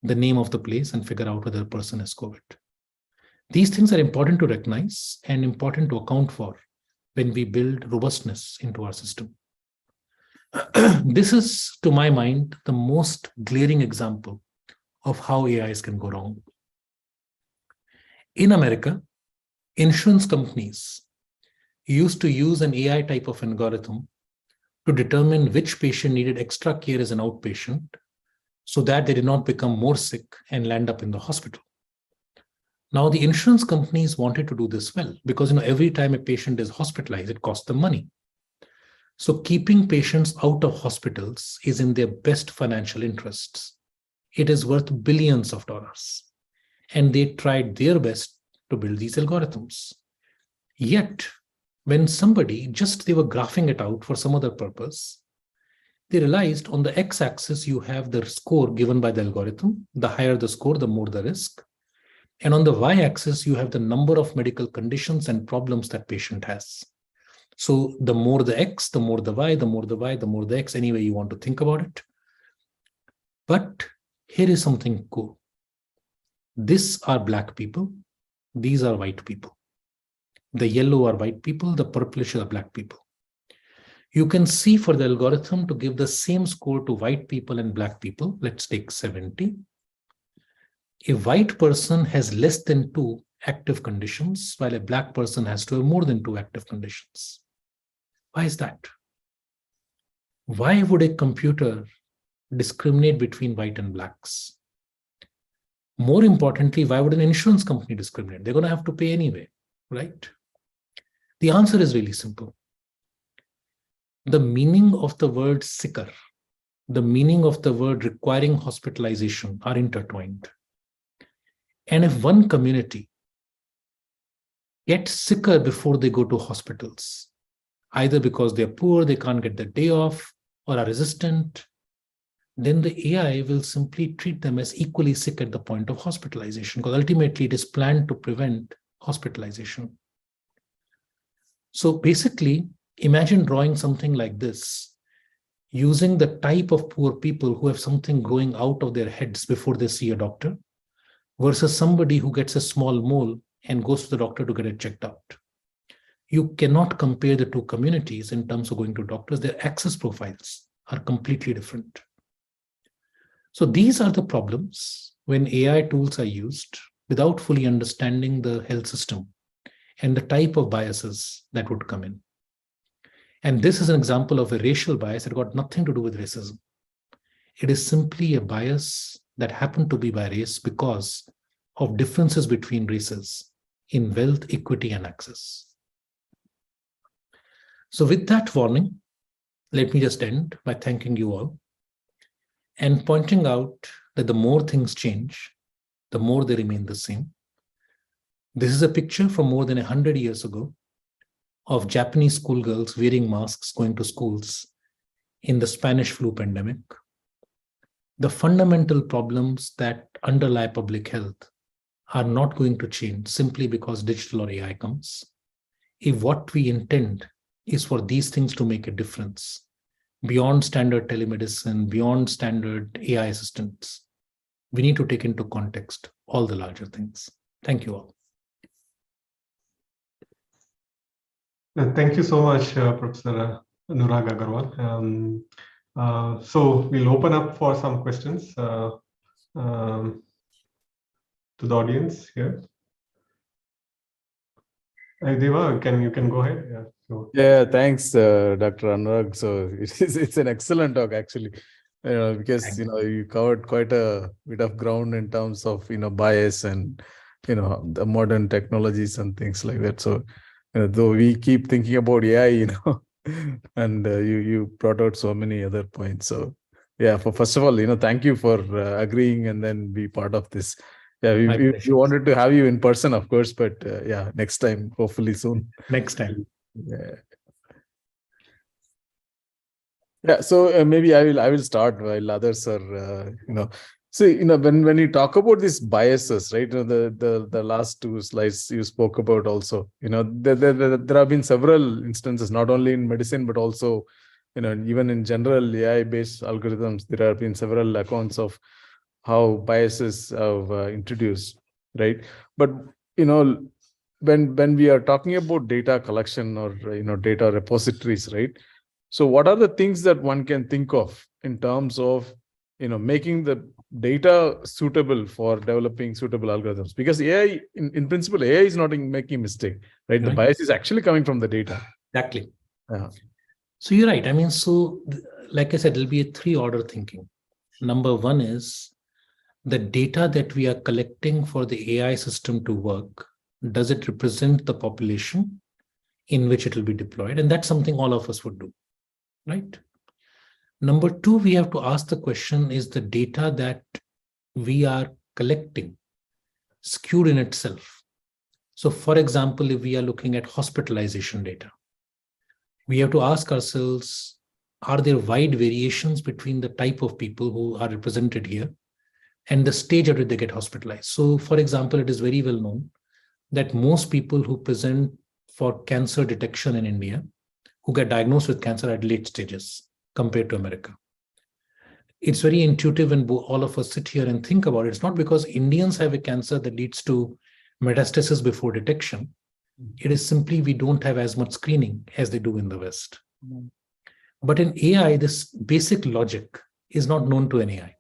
Speaker 2: the name of the place and figure out whether a person has COVID. These things are important to recognize and important to account for when we build robustness into our system. This is, to my mind, the most glaring example of how AIs can go wrong. In America, insurance companies used to use an AI type of algorithm to determine which patient needed extra care as an outpatient so that they did not become more sick and land up in the hospital. Now, the insurance companies wanted to do this well because every time a patient is hospitalized, it costs them money. So keeping patients out of hospitals is in their best financial interests. It is worth billions of dollars. And they tried their best to build these algorithms. Yet, when they were graphing it out for some other purpose, they realized on the x-axis you have the score given by the algorithm. The higher the score, the more the risk. And on the y-axis, you have the number of medical conditions and problems that patient has. So the more the x, the more the y, the more the y, the more the x, any way you want to think about it. But here is something cool. These are black people. These are white people. The yellow are white people. The purplish are black people. You can see for the algorithm to give the same score to white people and black people. Let's take 70. A white person has less than 2 active conditions, while a black person has to have more than 2 active conditions. Why is that? Why would a computer discriminate between white and blacks? More importantly, why would an insurance company discriminate? They're going to have to pay anyway, right? The answer is really simple. The meaning of the word sicker, the meaning of the word requiring hospitalization are intertwined. And if one community gets sicker before they go to hospitals, either because they're poor, they can't get the day off, or are resistant, then the AI will simply treat them as equally sick at the point of hospitalization, because ultimately it is planned to prevent hospitalization. So basically, imagine drawing something like this, using the type of poor people who have something growing out of their heads before they see a doctor, versus somebody who gets a small mole and goes to the doctor to get it checked out. You cannot compare the two communities in terms of going to doctors. Their access profiles are completely different. So these are the problems when AI tools are used without fully understanding the health system and the type of biases that would come in. And this is an example of a racial bias that got nothing to do with racism. It is simply a bias that happened to be by race because of differences between races in wealth, equity, and access. So with that warning, let me just end by thanking you all and pointing out that the more things change, the more they remain the same. This is a picture from more than 100 years ago of Japanese schoolgirls wearing masks going to schools in the Spanish flu pandemic. The fundamental problems that underlie public health are not going to change simply because digital or AI comes. If what we intend is for these things to make a difference beyond standard telemedicine, beyond standard AI assistants, we need to take into context all the larger things. Thank you all.
Speaker 1: Thank you so much, Professor Anurag Agrawal. So we'll open up for some questions to the audience here. Deva, you can go ahead.
Speaker 3: Yeah, thanks, Dr. Anurag. So it's an excellent talk, actually. because you covered quite a bit of ground in terms of bias and the modern technologies and things like that. So though we keep thinking about AI, and you brought out so many other points. So yeah, first of all, thank you for agreeing and then be part of this. Yeah, we wanted to have you in person, of course, but yeah, next time, hopefully soon.
Speaker 2: Next time.
Speaker 3: Yeah. Yeah, so maybe I will start while others are So when you talk about these biases, right? The last two slides you spoke about also. There have been several instances, not only in medicine but also even in general AI-based algorithms. There have been several accounts of how biases have introduced, right? But when we are talking about data collection or data repositories, right? So what are the things that one can think of in terms of making the data suitable for developing suitable algorithms? Because AI, in principle, AI is not making a mistake, right? The bias is actually coming from the data.
Speaker 2: Exactly.
Speaker 3: Yeah.
Speaker 2: So you're right. I mean, so like I said, it'll be a three-order thinking. Number one is the data that we are collecting for the AI system to work. Does it represent the population in which it will be deployed? And that's something all of us would do, right? Number two, we have to ask the question, is the data that we are collecting skewed in itself? So for example, if we are looking at hospitalization data, we have to ask ourselves, are there wide variations between the type of people who are represented here and the stage at which they get hospitalized? So for example, it is very well known that most people who present for cancer detection in India, who get diagnosed with cancer at late stages compared to America. It's very intuitive when all of us sit here and think about it. It's not because Indians have a cancer that leads to metastasis before detection. It is simply we don't have as much screening as they do in the West. But in AI, this basic logic is not known to an AI.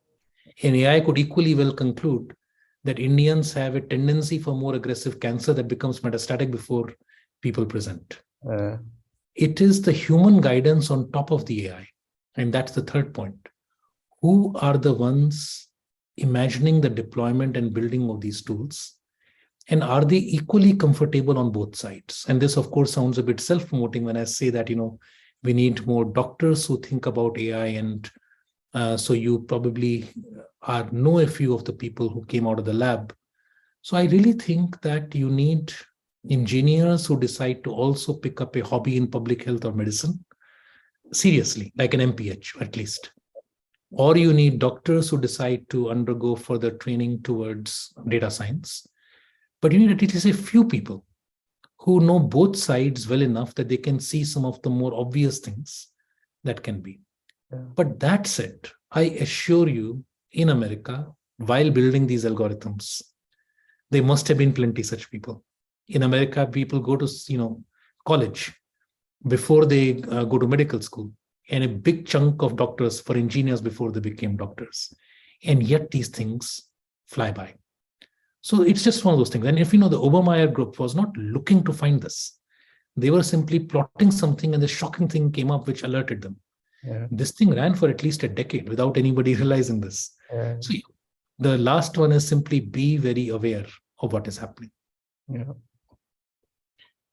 Speaker 2: An AI could equally well conclude that Indians have a tendency for more aggressive cancer that becomes metastatic before people present. It is the human guidance on top of the AI. And that's the third point. Who are the ones imagining the deployment and building of these tools? And are they equally comfortable on both sides? And this, of course, sounds a bit self-promoting when I say that, we need more doctors who think about AI. And so you probably know a few of the people who came out of the lab. So I really think that you need engineers who decide to also pick up a hobby in public health or medicine, seriously, like an MPH at least. Or you need doctors who decide to undergo further training towards data science. But you need at least a few people who know both sides well enough that they can see some of the more obvious things that can be. Yeah. But that said, I assure you, in America, while building these algorithms, there must have been plenty such people. In America, people go to college before they go to medical school, and a big chunk of doctors for engineers before they became doctors. And yet these things fly by. So it's just one of those things. And if the Obermeyer group was not looking to find this, they were simply plotting something and the shocking thing came up which alerted them. Yeah. This thing ran for at least a decade without anybody realizing this. Yeah. So the last one is simply be very aware of what is happening.
Speaker 3: Yeah.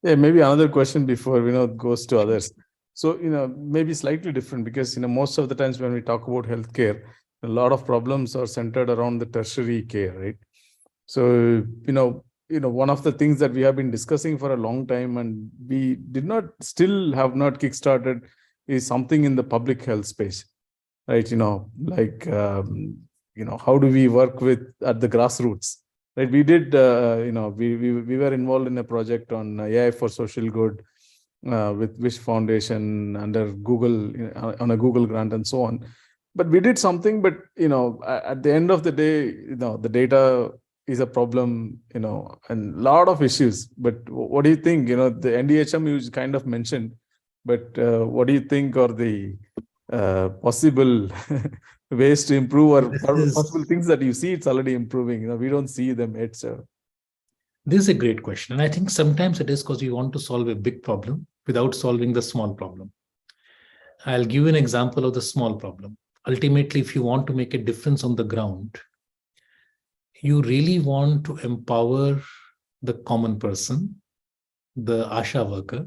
Speaker 3: Yeah, maybe another question before Vinod goes to others. So, maybe slightly different because, most of the times when we talk about healthcare, a lot of problems are centered around the tertiary care, right? So, one of the things that we have been discussing for a long time and we still have not kickstarted is something in the public health space, right? How do we work at the grassroots, right? We did, we were involved in a project on AI for social good with Wish Foundation under Google, on a Google grant and so on. But we did something, but, at the end of the day, the data is a problem, and a lot of issues. But what do you think? The NDHM you kind of mentioned, but what do you think are the possible ways to improve or possible things that you see it's already improving? We don't see them yet. So
Speaker 2: this is a great question. And I think sometimes it is because we want to solve a big problem without solving the small problem. I'll give you an example of the small problem. ultimately, if you want to make a difference on the ground, you really want to empower the common person, the Asha worker,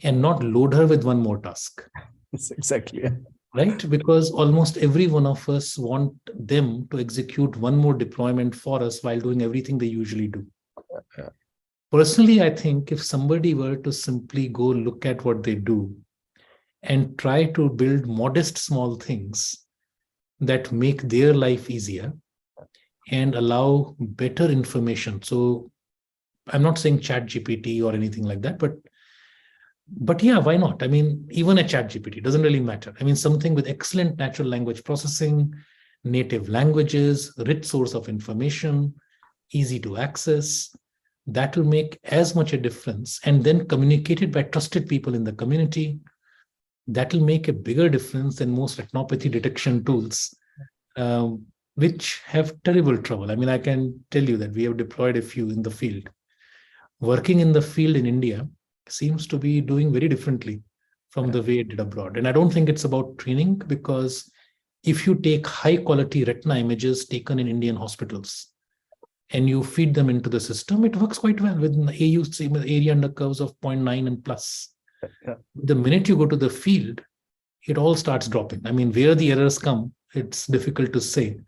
Speaker 2: and not load her with one more task.
Speaker 3: Yes, exactly. Yeah.
Speaker 2: Right? Because almost every one of us want them to execute one more deployment for us while doing everything they usually do.
Speaker 3: Yeah.
Speaker 2: Personally, I think if somebody were to simply go look at what they do and try to build modest small things that make their life easier and allow better information. So I'm not saying ChatGPT or anything like that, but yeah, why not? I mean, even a ChatGPT doesn't really matter. I mean, something with excellent natural language processing, native languages, rich source of information, easy to access, that will make as much a difference. And then communicated by trusted people in the community, that will make a bigger difference than most retinopathy detection tools, which have terrible trouble. I mean, I can tell you that we have deployed a few in the field. Working in the field in India seems to be doing very differently from the way it did abroad. And I don't think it's about training, because if you take high quality retina images taken in Indian hospitals and you feed them into the system, it works quite well with area under curves of 0.9 and plus.
Speaker 3: Yeah.
Speaker 2: The minute you go to the field, it all starts dropping. I mean, where the errors come, it's difficult to say,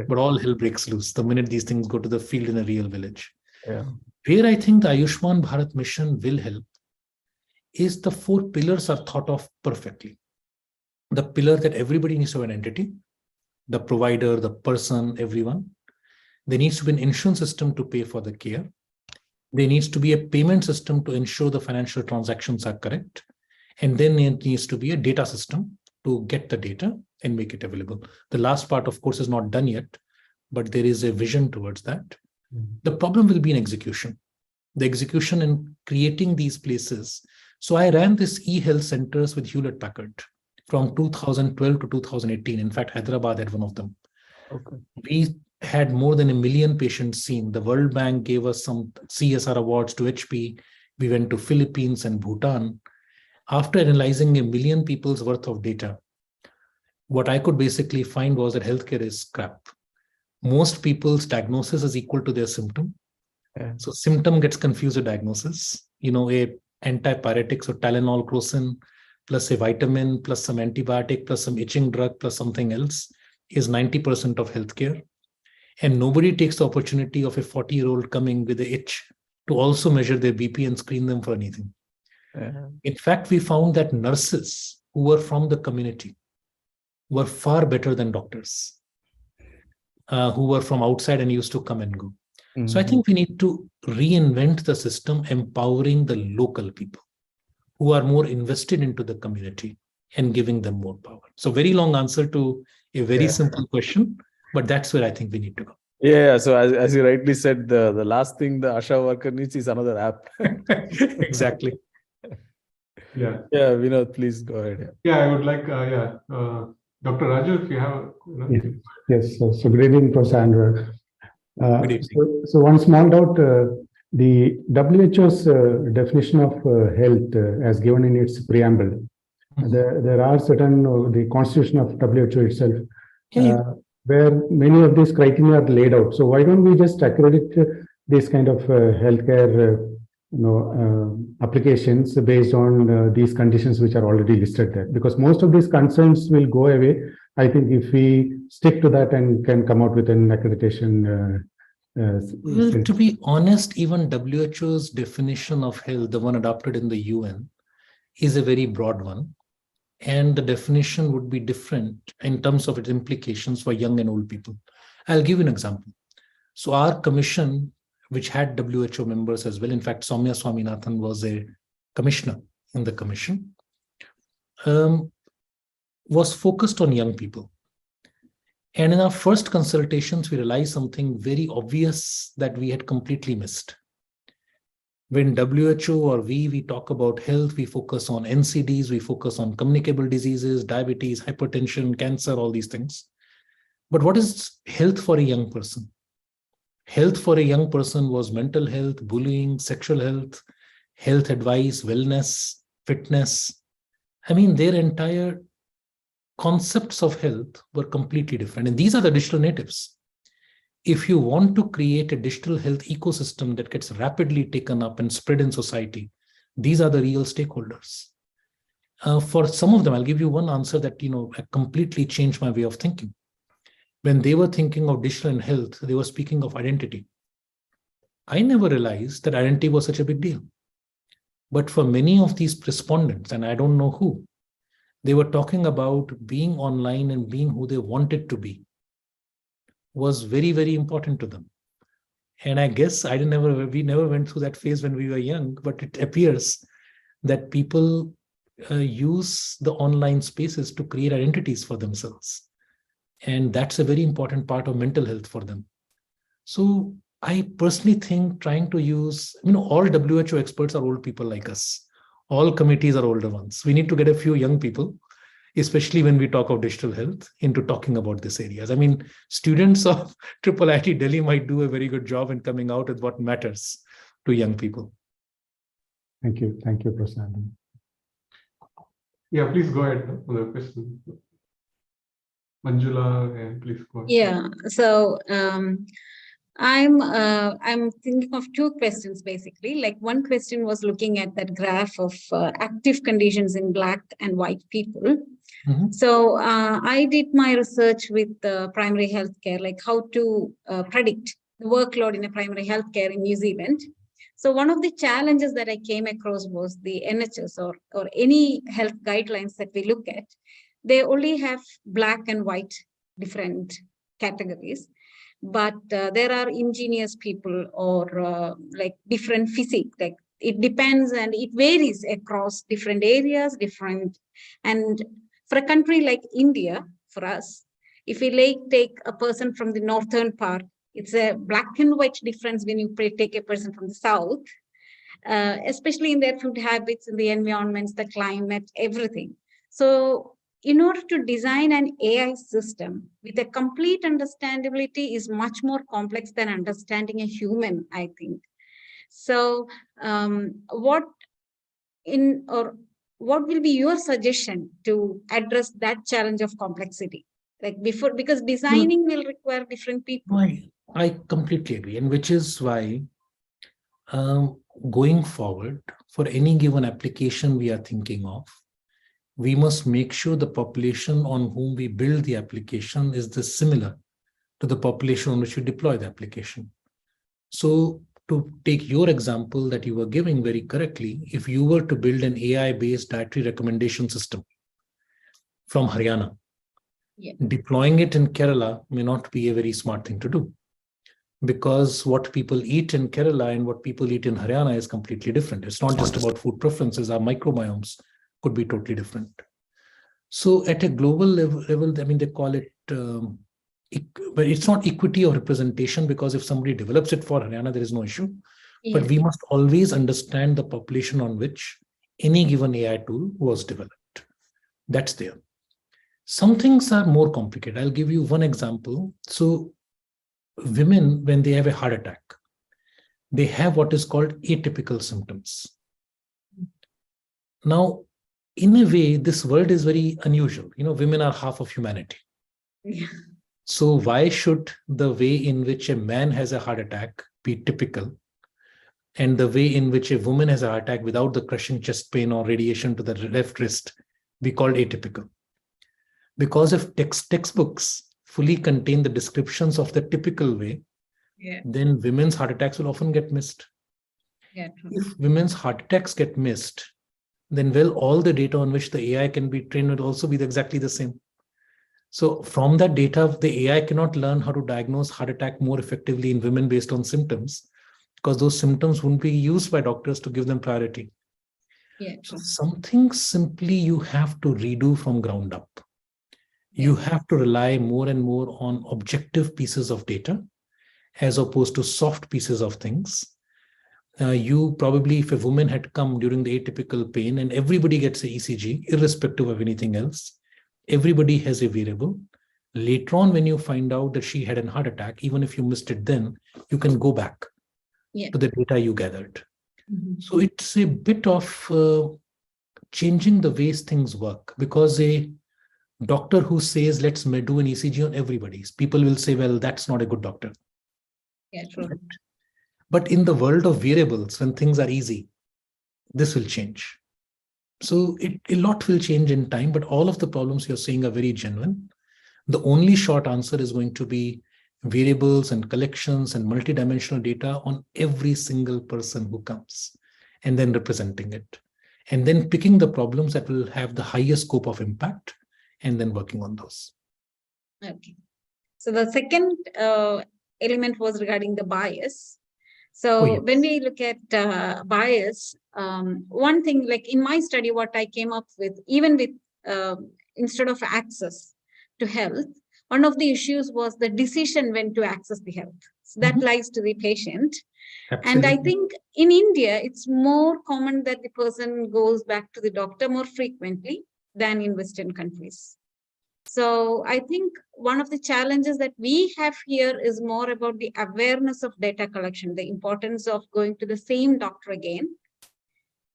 Speaker 2: but all hell breaks loose the minute these things go to the field in a real village.
Speaker 3: Yeah.
Speaker 2: Where I think the Ayushman Bharat mission will help is the 4 pillars are thought of perfectly. The pillar that everybody needs to have an entity, the provider, the person, everyone. There needs to be an insurance system to pay for the care. There needs to be a payment system to ensure the financial transactions are correct. And then there needs to be a data system to get the data and make it available. The last part, of course, is not done yet, but there is a vision towards that. The problem will be in execution. The execution in creating these places. So I ran this e-health centers with Hewlett-Packard from 2012 to 2018. In fact, Hyderabad had one of them.
Speaker 3: Okay.
Speaker 2: We had more than 1 million patients seen. The World Bank gave us some CSR awards to HP. We went to Philippines and Bhutan. After analyzing 1 million people's worth of data, what I could basically find was that healthcare is crap. Most people's diagnosis is equal to their symptom.
Speaker 3: Yeah.
Speaker 2: So symptom gets confused with diagnosis. You know, a antipyretic, so Tylenol, Crocin, plus a vitamin, plus some antibiotic, plus some itching drug, plus something else is 90% of healthcare. And nobody takes the opportunity of a 40-year-old coming with an itch to also measure their BP and screen them for anything.
Speaker 3: Yeah.
Speaker 2: In fact, we found that nurses who were from the community were far better than doctors who were from outside and used to come and go. So I think we need to reinvent the system, empowering the local people who are more invested into the community and giving them more power. So very long answer to a very simple question, but that's where I think we need to go.
Speaker 3: Yeah. So as you rightly said, the last thing the Asha worker needs is another app.
Speaker 2: Exactly.
Speaker 1: Yeah.
Speaker 3: Yeah, Vinod, please go ahead.
Speaker 1: Yeah, I would like, Dr. Raju, if you have.
Speaker 4: Yes. So good evening, Professor Anurag.
Speaker 2: Good evening.
Speaker 4: So one small doubt, the WHO's definition of health as given in its preamble, there are certain, the constitution of WHO itself, where many of these criteria are laid out. So why don't we just accredit this kind of healthcare applications based on these conditions which are already listed there? Because most of these concerns will go away, I think, if we stick to that and can come out with an accreditation.
Speaker 2: Well, to be honest, even WHO's definition of health, the one adopted in the UN, is a very broad one. And the definition would be different in terms of its implications for young and old people. I'll give you an example. So our commission, which had WHO members as well, in fact, Soumya Swaminathan was a commissioner in the commission, was focused on young people. And in our first consultations, we realized something very obvious that we had completely missed. When WHO or we talk about health, we focus on NCDs, we focus on communicable diseases, diabetes, hypertension, cancer, all these things. But what is health for a young person? Health for a young person was mental health, bullying, sexual health, health advice, wellness, fitness. I mean, their entire concepts of health were completely different. And these are the digital natives. If you want to create a digital health ecosystem that gets rapidly taken up and spread in society, these are the real stakeholders. For some of them, I'll give you one answer that completely changed my way of thinking. When they were thinking of digital and health, they were speaking of identity. I never realized that identity was such a big deal. But for many of these respondents, and I don't know who, they were talking about being online and being who they wanted to be was very, very important to them. And I guess we never went through that phase when we were young, but it appears that people use the online spaces to create identities for themselves. And that's a very important part of mental health for them. So I personally think trying to use, all WHO experts are old people like us. All committees are older ones. We need to get a few young people, especially when we talk of digital health, into talking about these areas. Students of IIIT Delhi might do a very good job in coming out with what matters to young people.
Speaker 4: Thank you. Thank you, Prasad.
Speaker 1: Yeah, please go ahead with the question. Manjula, and please go ahead.
Speaker 5: Yeah, so I'm thinking of two questions basically. Like one question was looking at that graph of active conditions in Black and white people.
Speaker 2: Mm-hmm.
Speaker 5: So I did my research with primary healthcare, like how to predict the workload in a primary healthcare in New Zealand. So one of the challenges that I came across was the NHS or any health guidelines that we look at. They only have Black and white different categories, but there are ingenious people or like different physique. Like it depends and it varies across different areas, and for a country like India, for us, if we take a person from the northern part, it's a Black and white difference when you take a person from the south, especially in their food habits, in the environments, the climate, everything. So in order to design an AI system with a complete understandability is much more complex than understanding a human, I think. So what will be your suggestion to address that challenge of complexity? Because designing will require different people.
Speaker 2: I completely agree, and which is why going forward, for any given application we are thinking of, we must make sure the population on whom we build the application is similar to the population on which we deploy the application. So to take your example that you were giving very correctly, if you were to build an AI-based dietary recommendation system from Haryana, deploying it in Kerala may not be a very smart thing to do, because what people eat in Kerala and what people eat in Haryana is completely different. It's not just about food preferences, our microbiomes could be totally different. So at a global level, they call it, but it's not equity or representation, because if somebody develops it for Haryana, there is no issue. Yeah. But we must always understand the population on which any given AI tool was developed. That's there. Some things are more complicated. I'll give you one example. So women, when they have a heart attack, they have what is called atypical symptoms. Now, in a way, this world is very unusual. Women are half of humanity. Yeah. So why should the way in which a man has a heart attack be typical, and the way in which a woman has a heart attack without the crushing chest pain or radiation to the left wrist be called atypical? Because if textbooks fully contain the descriptions of the typical way, then women's heart attacks will often get missed. Yeah, if women's heart attacks get missed, then all the data on which the AI can be trained will also be exactly the same. So from that data, the AI cannot learn how to diagnose heart attack more effectively in women based on symptoms, because those symptoms wouldn't be used by doctors to give them priority. Yeah. So something simply you have to redo from ground up. You have to rely more and more on objective pieces of data as opposed to soft pieces of things. You probably, if a woman had come during the atypical pain and everybody gets an ECG, irrespective of anything else, everybody has a variable. Later on, when you find out that she had a heart attack, even if you missed it then, you can go back to the data you gathered. Mm-hmm. So it's a bit of changing the ways things work, because a doctor who says, let's do an ECG on everybody, people will say, well, that's not a good doctor.
Speaker 5: Yeah, true.
Speaker 2: Right? But in the world of variables, when things are easy, this will change. So a lot will change in time, but all of the problems you're saying are very genuine. The only short answer is going to be variables and collections and multidimensional data on every single person who comes, and then representing it, and then picking the problems that will have the highest scope of impact, and then working on those.
Speaker 5: Okay. So the second element was regarding the bias. So when we look at bias, one thing, like in my study, what I came up with, even with instead of access to health, one of the issues was the decision when to access the health. So that lies to the patient. Absolutely. And I think in India, it's more common that the person goes back to the doctor more frequently than in Western countries. So I think one of the challenges that we have here is more about the awareness of data collection, the importance of going to the same doctor again.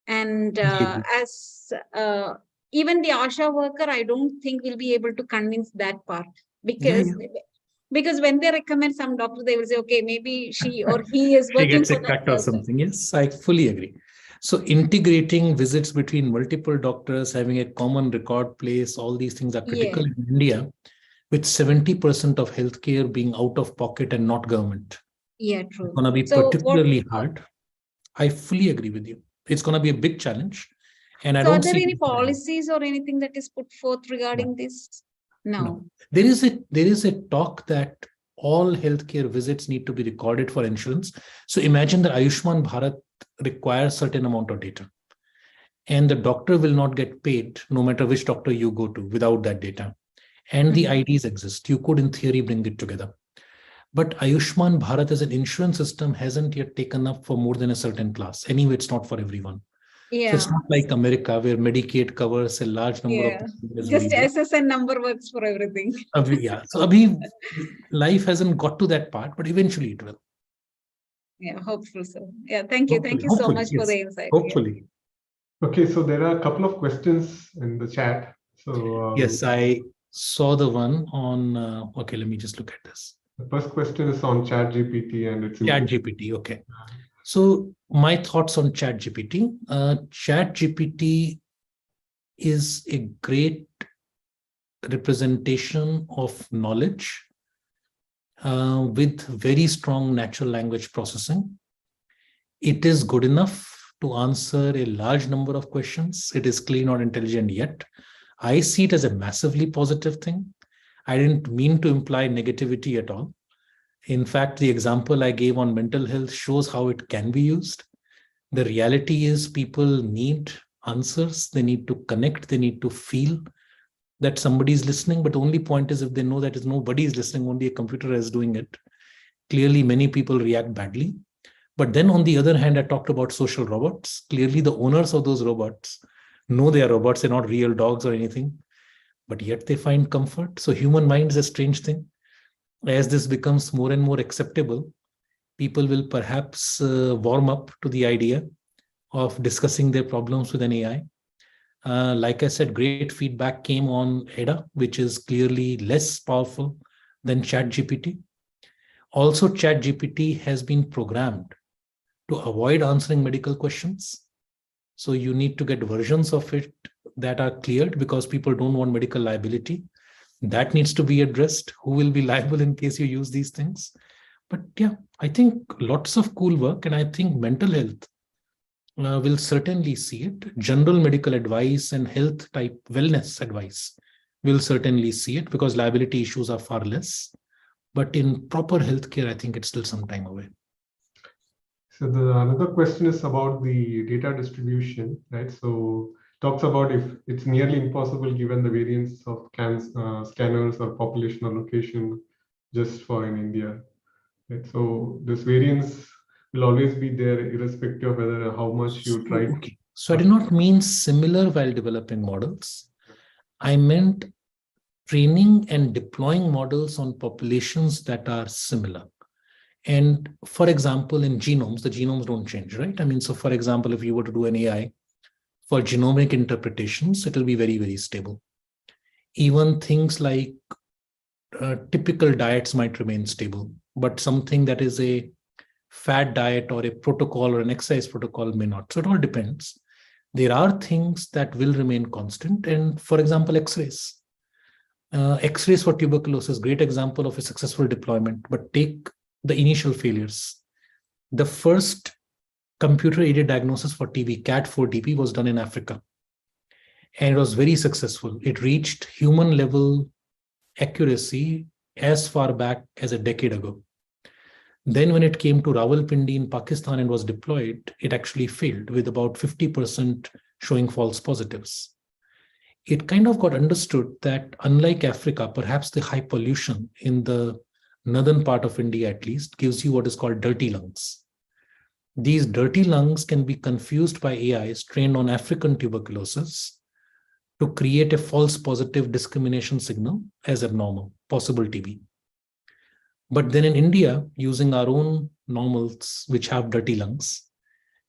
Speaker 5: And as even the ASHA worker, I don't think will be able to convince that part, because because when they recommend some doctor, they will say, okay, maybe she or he is working for that
Speaker 2: person or something. Yes, I fully agree. So integrating visits between multiple doctors, having a common record place, all these things are critical in India, with 70% of healthcare being out of pocket and not government.
Speaker 5: Yeah, true.
Speaker 2: It's going to be particularly hard. I fully agree with you. It's going to be a big challenge. And I don't
Speaker 5: see. Are there any policies or anything that is put forth regarding this? No.
Speaker 2: There is a talk that all healthcare visits need to be recorded for insurance. So imagine that Ayushman Bharat requires certain amount of data, and the doctor will not get paid no matter which doctor you go to without that data. And the IDs exist. You could, in theory, bring it together. But Ayushman Bharat as an insurance system hasn't yet taken up for more than a certain class. Anyway, it's not for everyone. So it's not like America, where Medicaid covers a large number of people.
Speaker 5: Just SSN number works for everything.
Speaker 2: So life hasn't got to that part, but eventually it will.
Speaker 5: Yeah, hopefully so. Yeah, thank you. Thank you so much for the insight.
Speaker 2: Hopefully.
Speaker 1: Okay, so there are a couple of questions in the chat. So
Speaker 2: yes, I saw the one on. Okay, let me just look at this.
Speaker 1: The first question is on ChatGPT and its
Speaker 2: ChatGPT. Okay. So my thoughts on ChatGPT. ChatGPT is a great representation of knowledge with very strong natural language processing. It is good enough to answer a large number of questions. It is clearly not intelligent yet. I see it as a massively positive thing. I didn't mean to imply negativity at all. In fact, the example I gave on mental health shows how it can be used. The reality is people need answers. They need to connect. They need to feel that somebody is listening. But the only point is, if they know that nobody is listening, only a computer is doing it. Clearly, many people react badly. But then on the other hand, I talked about social robots. Clearly, the owners of those robots know they are robots. They're not real dogs or anything. But yet they find comfort. So human mind is a strange thing. As this becomes more and more acceptable, people will perhaps warm up to the idea of discussing their problems with an AI. Like I said, great feedback came on ADA, which is clearly less powerful than ChatGPT. Also, ChatGPT has been programmed to avoid answering medical questions. So you need to get versions of it that are cleared, because people don't want medical liability. That needs to be addressed. Who will be liable in case you use these things? But yeah, I think lots of cool work, and I think mental health will certainly see it. General medical advice and health type wellness advice will certainly see it, because liability issues are far less. But in proper healthcare, I think it's still some time away.
Speaker 1: So another question is about the data distribution, right? So talks about if it's nearly impossible given the variance of scanners or population or location just for in India. Right? So this variance will always be there irrespective of whether how much you try.
Speaker 2: Okay. So I did not mean similar while developing models. I meant training and deploying models on populations that are similar. And for example, in genomes, the genomes don't change, right? I mean, so for example, if you were to do an AI for genomic interpretations, it will be very, very stable. Even things like typical diets might remain stable, but something that is a fat diet or a protocol or an exercise protocol may not. So it all depends. There are things that will remain constant. And for example, X-rays. X-rays for tuberculosis, great example of a successful deployment, but take the initial failures. The first computer-aided diagnosis for TB, CAT4-TB, was done in Africa. And it was very successful. It reached human level accuracy as far back as a decade ago. Then when it came to Rawalpindi in Pakistan and was deployed, it actually failed with about 50% showing false positives. It kind of got understood that unlike Africa, perhaps the high pollution in the northern part of India at least gives you what is called dirty lungs. These dirty lungs can be confused by AIs trained on African tuberculosis to create a false positive discrimination signal as abnormal, possible TB. But then in India, using our own normals, which have dirty lungs,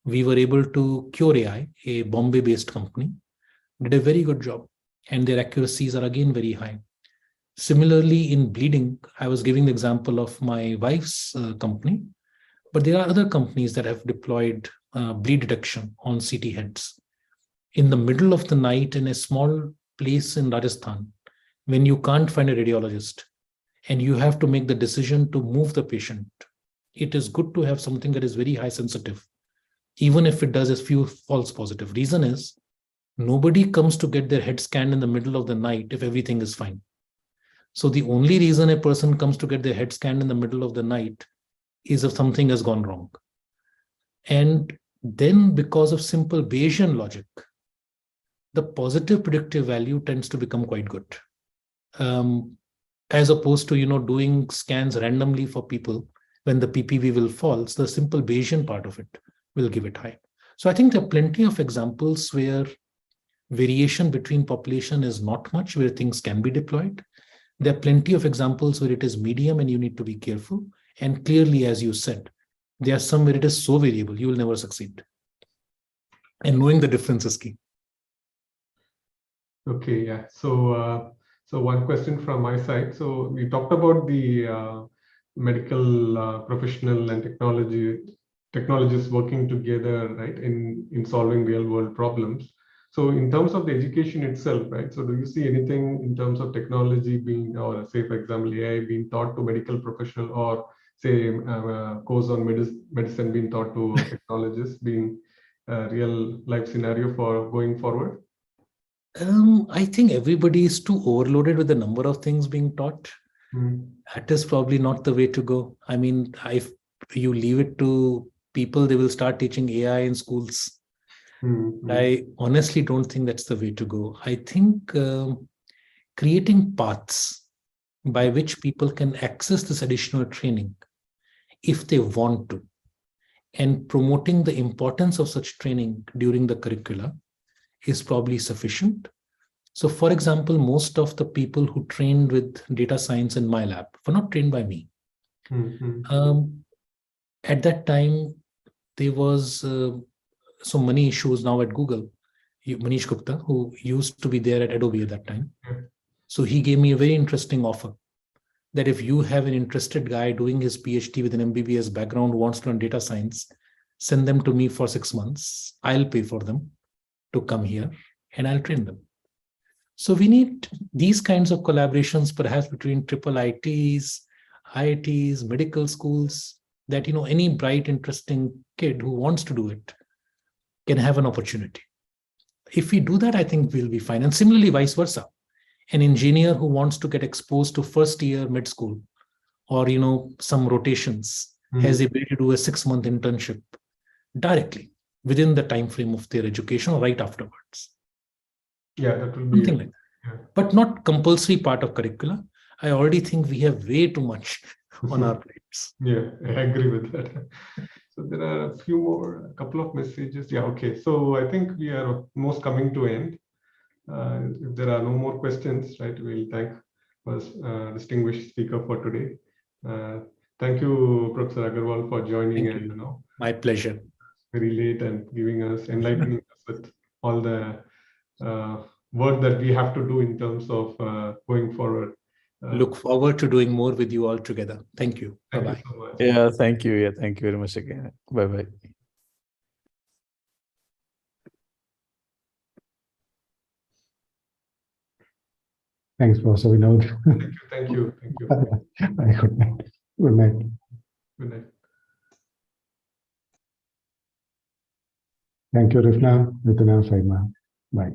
Speaker 2: we were able to cure AI, a Bombay-based company, did a very good job, and their accuracies are again very high. Similarly, in bleeding, I was giving the example of my wife's company, but there are other companies that have deployed bleed detection on CT heads. In the middle of the night in a small place in Rajasthan, when you can't find a radiologist and you have to make the decision to move the patient, it is good to have something that is very high sensitive, even if it does a few false positive. Reason is, nobody comes to get their head scanned in the middle of the night if everything is fine. So the only reason a person comes to get their head scanned in the middle of the night is if something has gone wrong. And then because of simple Bayesian logic, the positive predictive value tends to become quite good. As opposed to, doing scans randomly for people when the PPV will fall, so the simple Bayesian part of it will give it high. So I think there are plenty of examples where variation between population is not much, where things can be deployed. There are plenty of examples where it is medium and you need to be careful. And clearly, as you said, there are some where it is so variable, you will never succeed. And knowing the difference is key.
Speaker 1: Okay, yeah. So one question from my side. So we talked about the medical professional and technologists working together, right, in solving real world problems. So in terms of the education itself, right, so do you see anything in terms of technology being, or say, for example, AI being taught to medical professional, or say course on medicine being taught to technologists, being a real life scenario for going forward?
Speaker 2: I think everybody is too overloaded with the number of things being taught. That is probably not the way to go. I mean, if you leave it to people, they will start teaching AI in schools. I honestly don't think that's the way to go. I think creating paths by which people can access this additional training if they want to, and promoting the importance of such training during the curricula is probably sufficient. So for example, most of the people who trained with data science in my lab were not trained by me. At that time, there was so many issues now at Google. Manish Gupta, who used to be there at Adobe at that time. So he gave me a very interesting offer that if you have an interested guy doing his PhD with an MBBS background who wants to learn data science, send them to me for 6 months. I'll pay for them to come here and I'll train them. So we need these kinds of collaborations, perhaps between triple ITs, IITs, medical schools, that any bright, interesting kid who wants to do it can have an opportunity. If we do that, I think we'll be fine. And similarly, vice versa. An engineer who wants to get exposed to first year med school or some rotations has the ability to do a 6-month internship directly within the time frame of their education or right afterwards.
Speaker 1: Yeah, that will be
Speaker 2: something like that. But not compulsory part of curricula. I already think we have way too much on our plates.
Speaker 1: Yeah, I agree with that. So there are a couple of messages. Yeah, okay. So I think we are almost coming to end. If there are no more questions, right, we'll thank our distinguished speaker for today. Thank you, Professor Agrawal, for joining. And
Speaker 2: my pleasure.
Speaker 1: Very late and enlightening us with all the work that we have to do in terms of going forward.
Speaker 2: Look forward to doing more with you all together. Thank you.
Speaker 1: Thank
Speaker 2: Bye-bye.
Speaker 1: you so much.
Speaker 3: Yeah, thank you. Yeah, thank you very much again. Bye-bye.
Speaker 4: Thanks, Professor Vinod.
Speaker 1: Thank you. Thank you.
Speaker 4: Good night. Good night.
Speaker 1: Good night.
Speaker 4: Thank you, Rifna, Nitina, Saima. Bye.